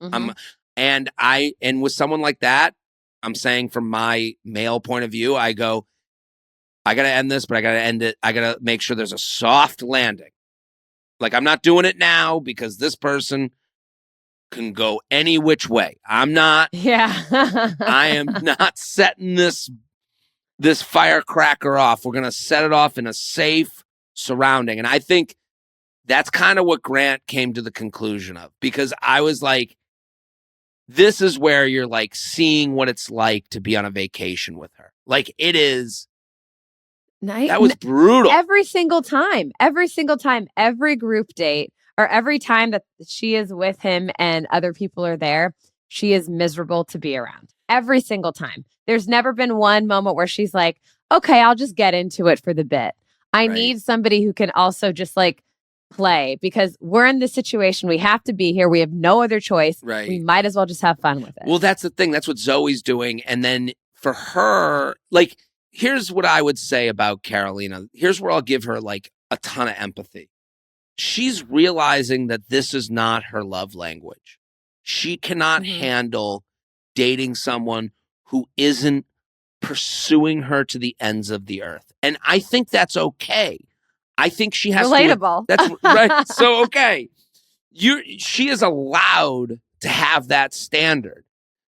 And with someone like that, I'm saying from my male point of view, I go, I got to end this, but I got to end it. I got to make sure there's a soft landing. Like, I'm not doing it now because this person can go any which way. I'm not. Yeah. I am not setting this firecracker off. We're going to set it off in a safe surrounding. And I think that's kind of what Grant came to the conclusion of, because I was like, this is where you're like seeing what it's like to be on a vacation with her. Like, it is. That was brutal. Every single time, every group date or every time that she is with him and other people are there, she is miserable to be around. Every single time. There's never been one moment where she's like, okay, I'll just get into it for the bit. I need somebody who can also just like play, because we're in this situation. We have to be here. We have no other choice. Right. We might as well just have fun with it. Well, that's the thing. That's what Zoe's doing. And then for her, like, here's what I would say about Carolina. Here's where I'll give her like a ton of empathy. She's realizing that this is not her love language. She cannot handle dating someone who isn't pursuing her to the ends of the earth. And I think that's okay. I think she has relatable. That's right. So, okay. She is allowed to have that standard.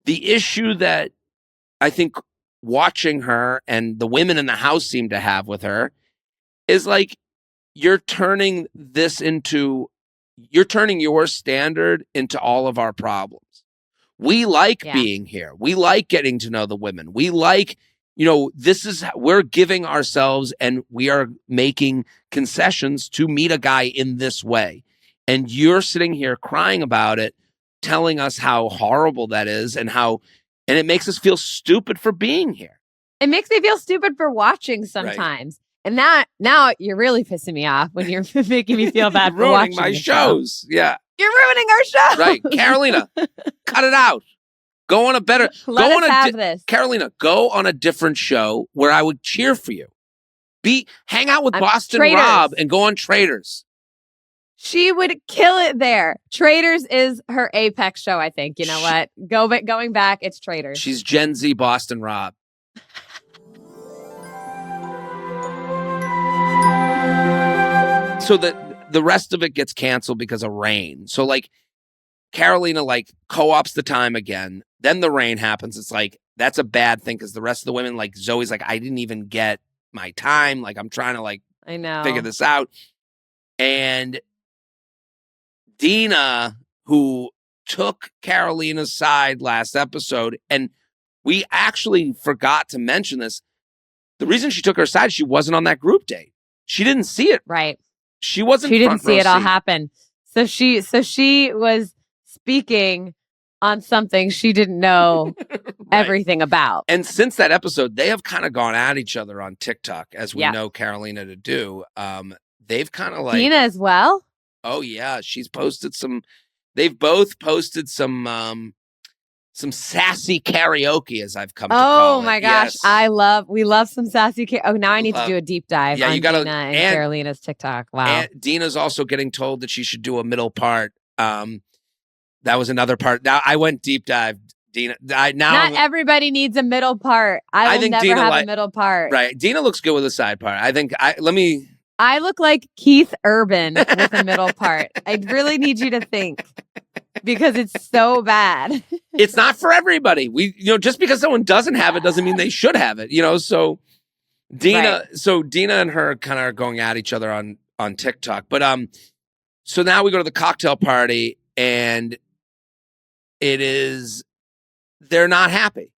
The issue that I think watching her and the women in the house seem to have with her is like, you're turning your standard into all of our problems. We like being here. We like getting to know the women. We like, we're giving ourselves and we are making concessions to meet a guy in this way. And you're sitting here crying about it, telling us how horrible that is and it makes us feel stupid for being here. It makes me feel stupid for watching sometimes. Right. And now you're really pissing me off when you're making me feel bad for watching my shows. Yeah. You're ruining our show. Right. Carolina, cut it out. Go on a better. Let us have this. Carolina, go on a different show where I would cheer for you. Hang out with Boston Traitors. Rob and go on Traitors. She would kill it there. Traitors is her apex show, I think. You know what? Going back, it's Traitors. She's Gen Z Boston Rob. So the rest of it gets canceled because of rain. So like Carolina like co-ops the time again. Then the rain happens. It's like that's a bad thing because the rest of the women, like Zoe's like, I didn't even get my time. Like I'm trying to like figure this out. And Dina, who took Carolina's side last episode, and we actually forgot to mention this. The reason she took her side, she wasn't on that group date. She didn't see it. Right. She wasn't. She didn't see it all happen. So she was speaking on something she didn't know right. everything about. And since that episode, they have kind of gone at each other on TikTok, as we know Carolina to do. They've kind of like Dina as well. Oh yeah, she's posted some. They've both posted some sassy karaoke, as I've come to call it. Oh my gosh, yes. We love some sassy karaoke. Oh, now I need to do a deep dive on Dina and Carolina's TikTok. Wow. And Dina's also getting told that she should do a middle part. That was another part. Now I went deep dive. Dina, not everybody needs a middle part. I think never Dina have a middle part. Right. Dina looks good with a side part. I look like Keith Urban with a middle part. I really need you to think because it's so bad. It's not for everybody. Just because someone doesn't have it doesn't mean they should have it. So Dina and her kind of are going at each other on TikTok. But so now we go to the cocktail party and they're not happy.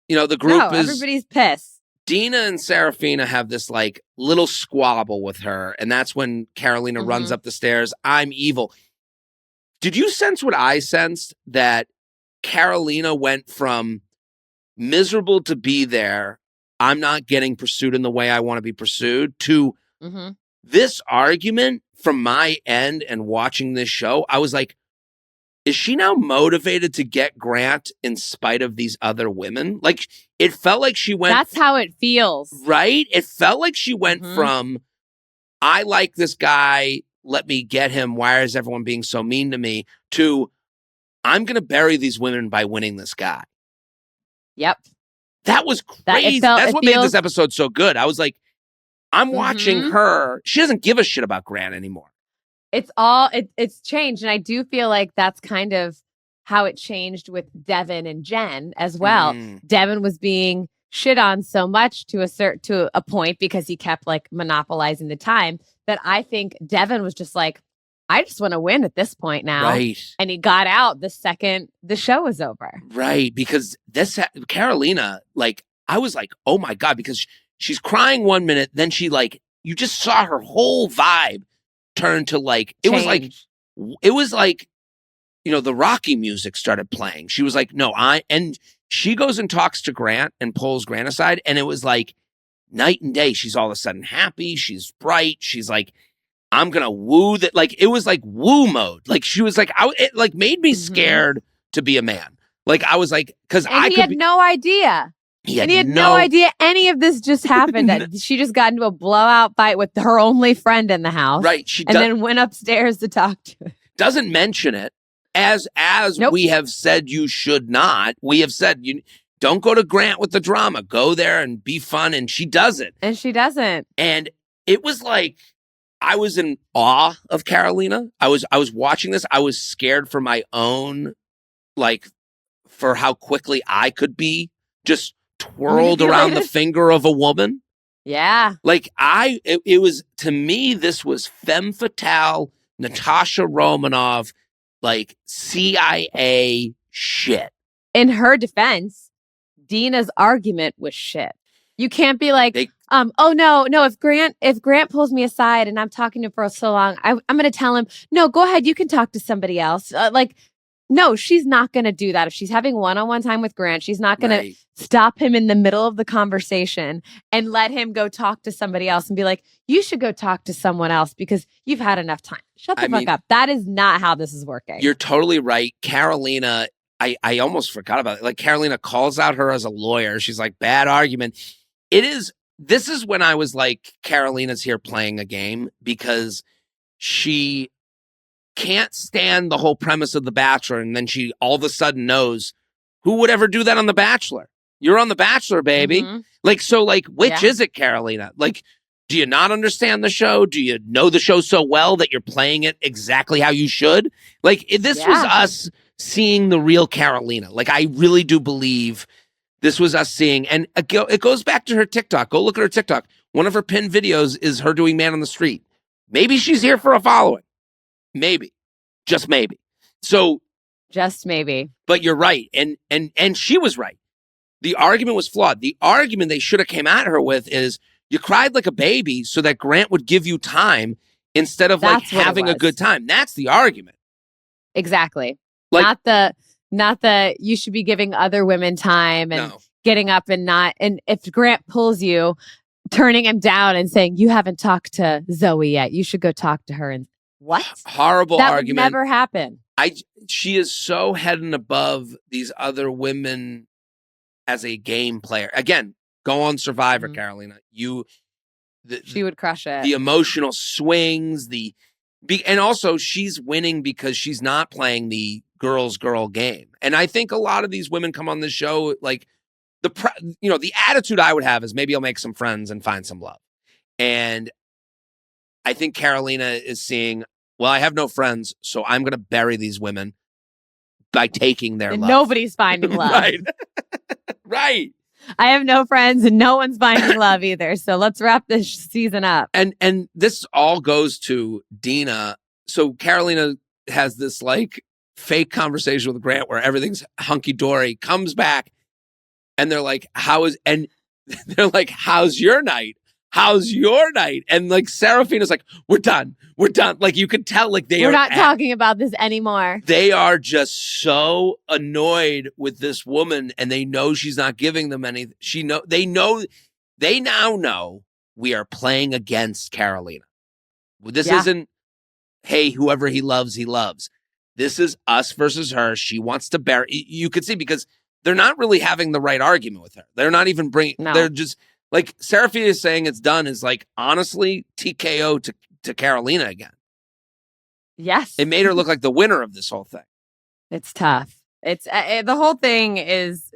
The group everybody's pissed. Dina and Serafina have this like little squabble with her, and that's when Carolina runs up the stairs. I'm evil. Did you sense what I sensed? That Carolina went from miserable to be there, I'm not getting pursued in the way I want to be pursued, to this argument from my end and watching this show. I was like, is she now motivated to get Grant in spite of these other women? Like, it felt like she went... That's how it feels. Right? It felt like she went from, I like this guy, let me get him, why is everyone being so mean to me, to, I'm going to bury these women by winning this guy. Yep. That was crazy. That's what made this episode so good. I was like, I'm watching her. She doesn't give a shit about Grant anymore. It's changed. And I do feel like that's kind of how it changed with Devin and Jen as well. Devin was being shit on so much to a point because he kept like monopolizing the time that I think Devin was just like, I just want to win at this point now. Right. And he got out the second the show was over. Right. Because Carolina, like, I was like, oh my God, because she's crying 1 minute, then she like, you just saw her whole vibe turn to like, it was like, the Rocky music started playing. She was like, no, and she goes and talks to Grant and pulls Grant aside. And it was like night and day. She's all of a sudden happy. She's bright. She's like, I'm going to woo that. Like, it was like woo mode. Like, she was like, it like made me scared to be a man. Like, I was like, because he had no idea. He had no idea any of this just happened. That she just got into a blowout fight with her only friend in the house. Right. Then went upstairs to talk to her. Doesn't mention it. As we have said you should not. We have said you don't go to Grant with the drama. Go there and be fun. And she doesn't. And she doesn't. And it was like, I was in awe of Carolina. I was watching this. I was scared for my own, like, for how quickly I could be just twirled around the finger of a woman. Yeah. Like it was, to me, this was femme fatale, Natasha Romanoff, like CIA shit. In her defense, Dina's argument was shit. You can't be like, oh no, if Grant pulls me aside and I'm talking to him for so long, I'm going to tell him, no, go ahead, you can talk to somebody else. No, she's not going to do that. If she's having one-on-one time with Grant, she's not going to stop him in the middle of the conversation and let him go talk to somebody else and be like, you should go talk to someone else because you've had enough time. Shut the fuck up. That is not how this is working. You're totally right. Carolina, I almost forgot about it. Like Carolina calls out her as a lawyer. She's like, bad argument. This is when I was like, Carolina's here playing a game because she can't stand the whole premise of The Bachelor. And then she all of a sudden knows who would ever do that on The Bachelor. You're on The Bachelor, baby. Mm-hmm. Which is it, Carolina? Like, do you not understand the show? Do you know the show so well that you're playing it exactly how you should? Like, this was us seeing the real Carolina. Like, I really do believe this was us seeing, and it goes back to her TikTok. Go look at her TikTok. One of her pinned videos is her doing Man on the Street. Maybe she's here for a following. Maybe. Just maybe. So. Just maybe. But you're right. And she was right. The argument was flawed. The argument they should have came at her with is, you cried like a baby so that Grant would give you time instead of having a good time. That's the argument. Exactly. Not the you should be giving other women time and getting up and if Grant pulls you, turning him down and saying, you haven't talked to Zoe yet. You should go talk to her. And what? Horrible argument. That would never happen. She is so head and above these other women as a game player. Again, go on Survivor, Carolina. She would crush it. The emotional swings, and also she's winning because she's not playing the girl game. And I think a lot of these women come on the show like the attitude I would have is maybe I'll make some friends and find some love. And I think Carolina is seeing, well, I have no friends, so I'm going to bury these women by taking their love. Nobody's finding love. Right. Right. I have no friends and no one's finding love either. So let's wrap this season up. And this all goes to Dina. So Carolina has this like fake conversation with Grant where everything's hunky dory, comes back and they're like, how's your night? How's your night? And like Serafina's like, we're done. Like you could tell like we're not talking about this anymore. They are just so annoyed with this woman and they know she's not giving them any. They now know we are playing against Carolina. This isn't, hey, whoever he loves, he loves. This is us versus her. She wants to bury. You could see because they're not really having the right argument with her. They're not even bringing, they're just, like Serafina is saying it's done is like, honestly, TKO to Carolina again. Yes. It made her look like the winner of this whole thing. It's tough. It's the whole thing is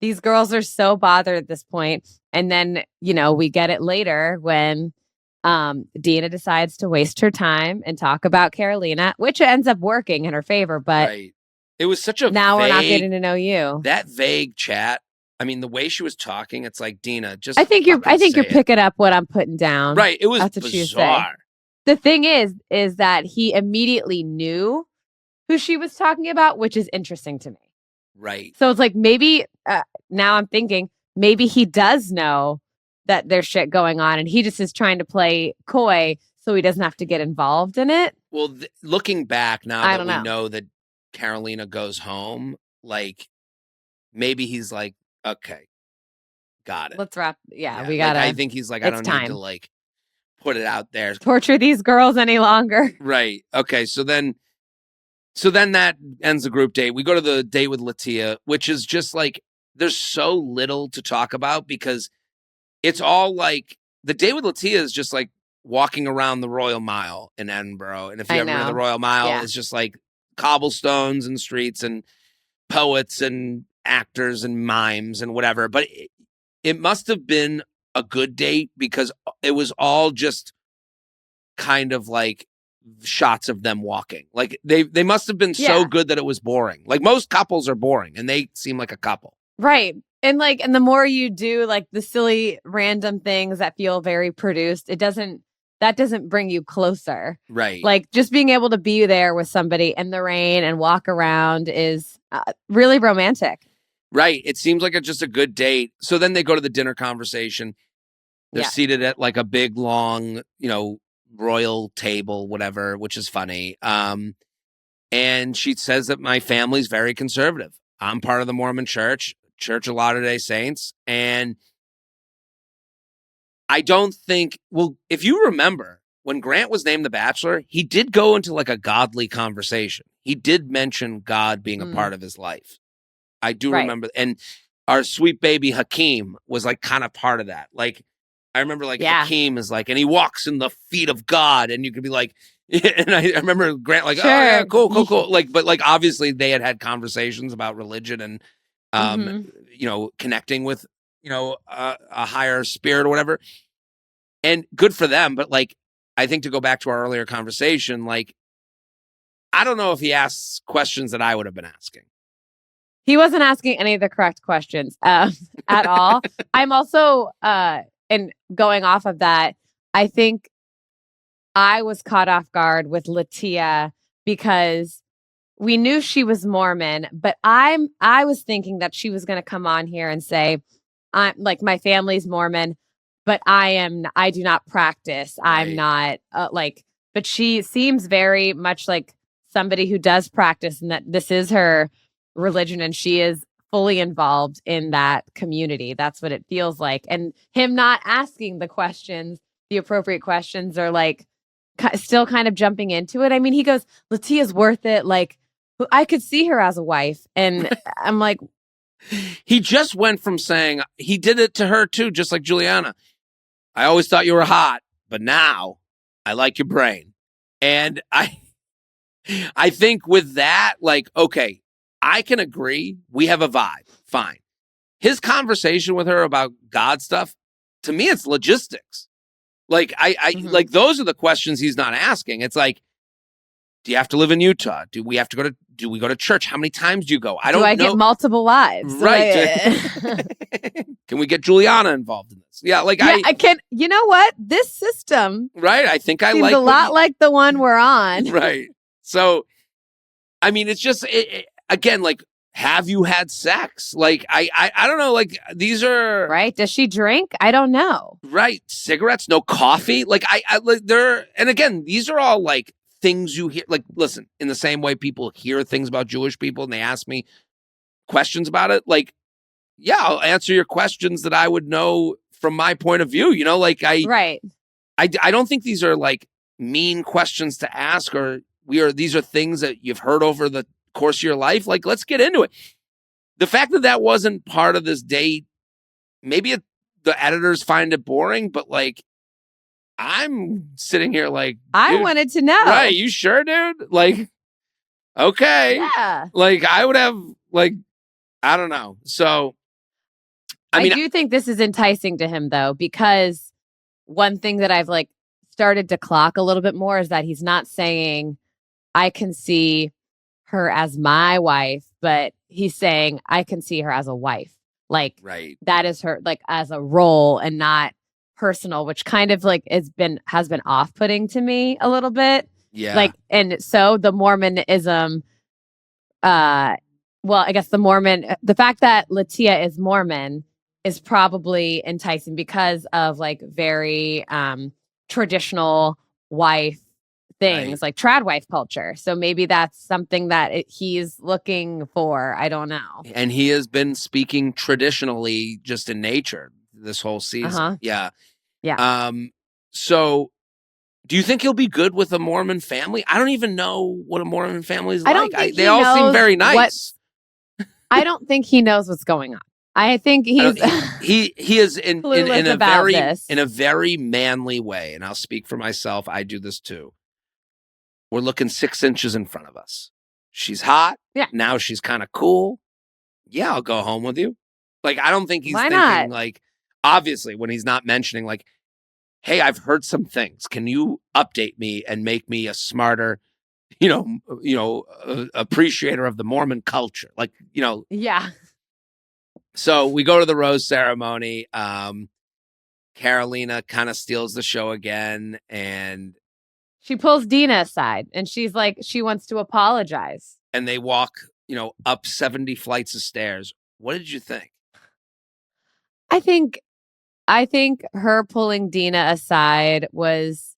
these girls are so bothered at this point. And then, we get it later when Dina decides to waste her time and talk about Carolina, which ends up working in her favor. But right. It was such a now we're not getting to know you. That vague chat. I mean, the way she was talking, it's like, Dina, just I think you're picking up what I'm putting down. Right. It was bizarre. The thing is that he immediately knew who she was talking about, which is interesting to me. Right. So it's like maybe now I'm thinking maybe he does know that there's shit going on and he just is trying to play coy so he doesn't have to get involved in it. Well, looking back now that we know that Carolina goes home, like maybe he's like, okay, got it. Let's wrap. Yeah, we got it. I think he's like, I don't need to like put it out there. Torture these girls any longer. Right. Okay. So then that ends the group date. We go to the date with Litia, which is just like, there's so little to talk about because it's all like the date with Litia is just like walking around the Royal Mile in Edinburgh. And if you ever been to the Royal Mile, it's just like cobblestones and streets and poets and actors and mimes and whatever. But it must have been a good date because it was all just kind of like shots of them walking. Like they must have been so good that it was boring. Like most couples are boring and they seem like a couple. Right. And the more you do like the silly random things that feel very produced, that doesn't bring you closer. Right. Like just being able to be there with somebody in the rain and walk around is really romantic. Right. It seems like it's just a good date. So then they go to the dinner conversation. They're seated at like a big, long, royal table, whatever, which is funny. And she says that my family's very conservative. I'm part of the Mormon Church of Latter-day Saints. And I don't think, if you remember, when Grant was named the Bachelor, he did go into like a godly conversation. he did mention God being a part of his life. I do remember. And our sweet baby Hakeem was like kind of part of that. Like, I remember like Hakeem is like, and he walks in the feet of God, and you could be like, and I remember Grant like, oh yeah, cool. Like, but like obviously they had conversations about religion and, you know, connecting with, you know, a higher spirit or whatever. And good for them. But like, I think to go back to our earlier conversation, like, I don't know if he asks questions that I would have been asking. He wasn't asking any of the correct questions at all. I'm also, and going off of that, I think I was caught off guard with Litia because we knew she was Mormon, but I was thinking that she was going to come on here and say, I'm like, my family's Mormon, but I do not practice. I'm not but she seems very much like somebody who does practice and that this is her religion and she is fully involved in that community. That's what it feels like. And him not asking the questions, the appropriate questions, or like still kind of jumping into it. I mean, he goes, Litia's worth it. Like, I could see her as a wife. And I'm like, he just went from saying he did it to her too, just like Juliana. I always thought you were hot, but now I like your brain. And I think with that, like, okay, I can agree. We have a vibe. Fine. His conversation with her about God stuff, to me, it's logistics. Like, like, those are the questions he's not asking. It's like, do you have to live in Utah? Do we go to church? How many times do you go? I don't know. Do I get multiple wives? Right. Can we get Juliana involved in this? Yeah, like I can. You know what? This system, right? I think I seems like a lot like the one we're on, right? So, I mean, it's just again, like, have you had sex? Like, I don't know. Like, these are right. Does she drink? I don't know. Right, cigarettes, no coffee. Like, I like and again, these are all like things you hear. Like, listen, in the same way people hear things about Jewish people and they ask me questions about it, like, yeah, I'll answer your questions that I would know from my point of view, you know, like I don't think these are like mean questions to ask, or these are things that you've heard over the course of your life. Like, let's get into it. The fact that wasn't part of this date, maybe the editors find it boring, but like, I'm sitting here like, I wanted to know. Right, you sure, dude? Like, okay. Yeah. Like, I would have, like, I don't know. So, I mean, I do think this is enticing to him, though, because one thing that I've like started to clock a little bit more is that he's not saying, I can see her as my wife, but he's saying, I can see her as a wife. Like, that is her, like, as a role and not personal, which kind of like has been off-putting to me a little bit. Yeah. Like, and so the Mormonism, well, I guess the fact that Litia is Mormon is probably enticing because of like very traditional wife things, like trad wife culture. So maybe that's something that he's looking for. I don't know. And he has been speaking traditionally just in nature this whole season. Yeah. So do you think he'll be good with a Mormon family? I don't even know what a Mormon family is like. They all seem very nice. I don't think he knows what's going on. I think he is in a very manly way, and I'll speak for myself. I do this too. We're looking 6 inches in front of us. She's hot. Yeah. Now she's kind of cool. Yeah, I'll go home with you. Like, I don't think he's thinking like, obviously, when he's not mentioning like, hey, I've heard some things. Can you update me and make me a smarter, appreciator of the Mormon culture? Like, Yeah. So we go to the rose ceremony. Carolina kind of steals the show again, and she pulls Dina aside, and she's like, she wants to apologize. And they walk, up 70 flights of stairs. What did you think? I think her pulling Dina aside was,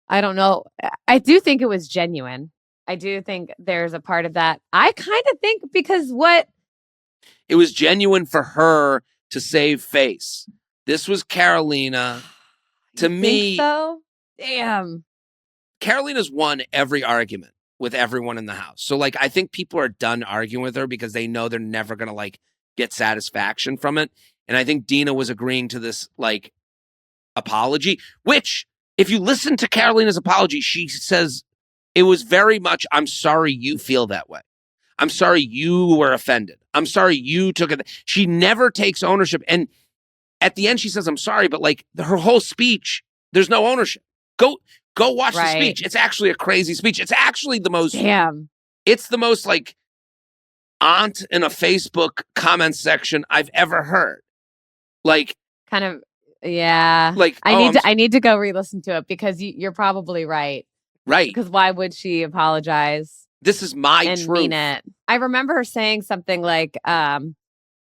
I don't know. I do think it was genuine. I do think there's a part of that. I kind of think because it was genuine for her to save face. This was Carolina. To me, so? Damn. Carolina's won every argument. with everyone in the house. So like, I think people are done arguing with her because they know they're never going to like get satisfaction from it. And I think Dina was agreeing to this like apology, which if you listen to Carolina's apology, she says it was very much, I'm sorry you feel that way. I'm sorry you were offended. I'm sorry you took it. She never takes ownership. And at the end, she says, I'm sorry, but like her whole speech, there's no ownership. Go watch the speech. It's actually a crazy speech. It's actually the most, it's the most like aunt in a Facebook comment section I've ever heard. Like, kind of, yeah. Like, I need to go re-listen to it because you're probably right. Right. Because why would she apologize? This is my and truth. Mean it. I remember her saying something like,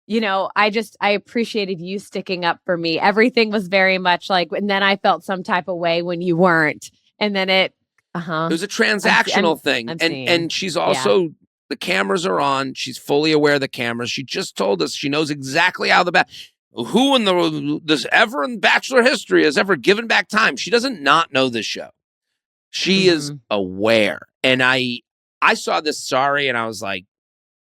you know, I appreciated you sticking up for me. Everything was very much like, and then I felt some type of way when you weren't. And then it was a transactional thing. And she's also, the cameras are on. She's fully aware of the cameras. She just told us she knows exactly how who in this ever in Bachelor history has ever given back time. She doesn't not know this show. She is aware. And I saw this sorry and I was like,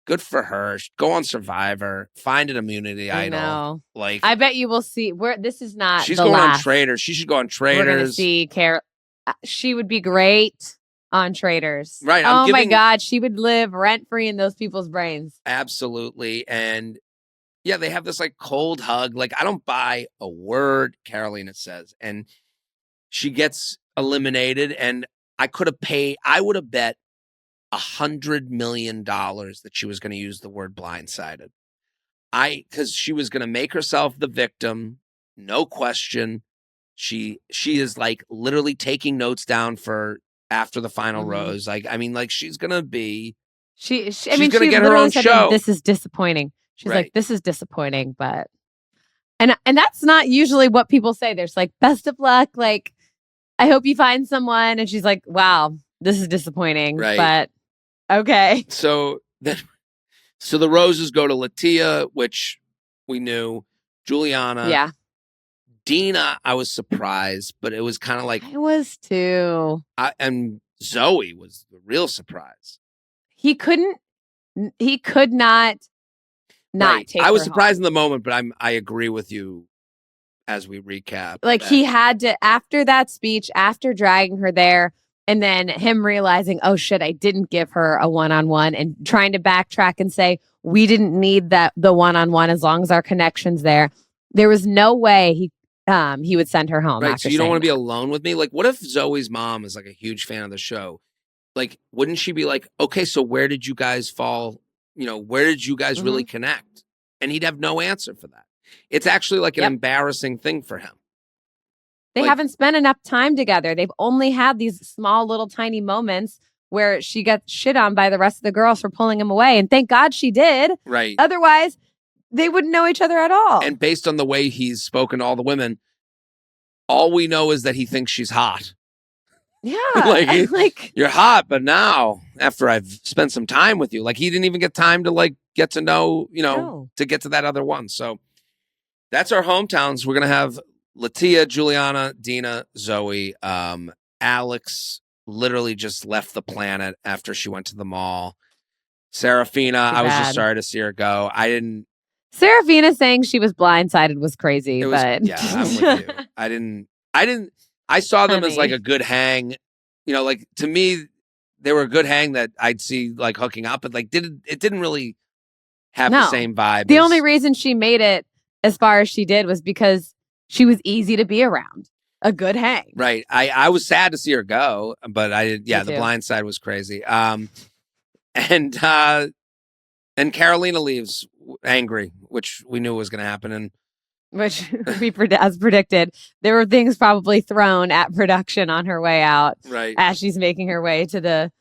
good for her. Go on Survivor, find an immunity idol. Know. Like, I bet you will see where this is not. She's the going last. on Traitors. She should go on Traitors. We're gonna see she would be great on Traitors. Right. My God, she would live rent free in those people's brains. Absolutely. And yeah, they have this like cold hug. Like, I don't buy a word Carolina says. And she gets eliminated. And I would have bet $100 million that she was going to use the word blindsided. Because she was going to make herself the victim. No question. She is like literally taking notes down for after the final rose. Like, I mean, like she's going to be, she's going to get her own show. This is disappointing. She's like, this is disappointing, but, and that's not usually what people say. There's like, best of luck. Like, I hope you find someone. And she's like, wow, this is disappointing, but okay. So the roses go to Litia, which we knew. Juliana. Yeah. Dina, I was surprised, but it was kind of like... I was too. And Zoe was the real surprise. He could not take I was her surprised home. in the moment, but I agree with you as we recap. Like he had to, after that speech, after dragging her there, and then him realizing, oh shit, I didn't give her a one-on-one, and trying to backtrack and say, we didn't need the one-on-one as long as our connection's there. There was no way he would send her home. Right, so you don't want to be alone with me? Like, what if Zoe's mom is like a huge fan of the show? Like, wouldn't she be like, okay, so where did you guys fall? You know, where did you guys really connect? And he'd have no answer for that. It's actually like an embarrassing thing for him. They haven't spent enough time together. They've only had these small little tiny moments where she got shit on by the rest of the girls for pulling him away. And thank God she did. Right. Otherwise, they wouldn't know each other at all. And based on the way he's spoken to all the women, all we know is that he thinks she's hot. Yeah. like you're hot, but now after I've spent some time with you, like he didn't even get time to like get to know, to get to that other one. So that's our hometowns. We're going to have Litia, Juliana, Dina, Zoe. Alex literally just left the planet after she went to the mall. Serafina, I was just sorry to see her go. Serafina saying she was blindsided was crazy, but yeah, I'm with you. I saw them as like a good hang. Like to me, they were a good hang that I'd see like hooking up, but like it didn't really have the same vibe. The only reason she made it as far as she did was because she was easy to be around. A good hang. Right. I was sad to see her go, but the blind side was crazy. And Carolina leaves angry, which we knew was going to happen. And which as predicted, there were things probably thrown at production on her way out, right, as she's making her way to the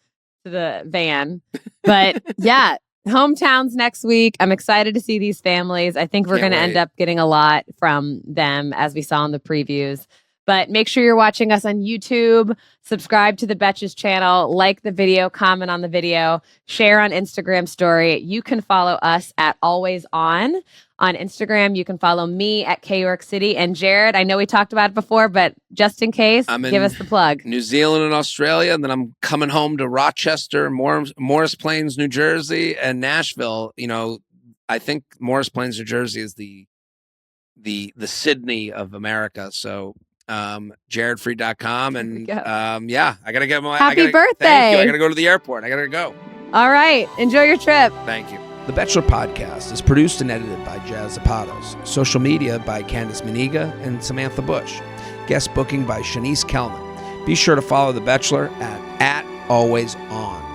van. But yeah, hometowns next week. I'm excited to see these families. I think we're going to end up getting a lot from them, as we saw in the previews. But make sure you're watching us on YouTube. Subscribe to the Betches channel. Like the video. Comment on the video. Share on Instagram story. You can follow us at Always On Instagram. You can follow me at K York City. And Jared, I know we talked about it before, but just in case, give us the plug. New Zealand and Australia, and then I'm coming home to Rochester, Morris Plains, New Jersey, and Nashville. You know, I think Morris Plains, New Jersey is the Sydney of America. So jaredfree.com, and I gotta get my happy birthday. Thank you. I gotta go to the airport. I gotta go. All right, enjoy your trip. Thank you. The Betchelor Podcast is produced and edited by Jazz Zapatos. Social media by Candice Maniga and Samantha Bush. Guest booking by Shanice Kellman. Be sure to follow The Betchelor at Always On.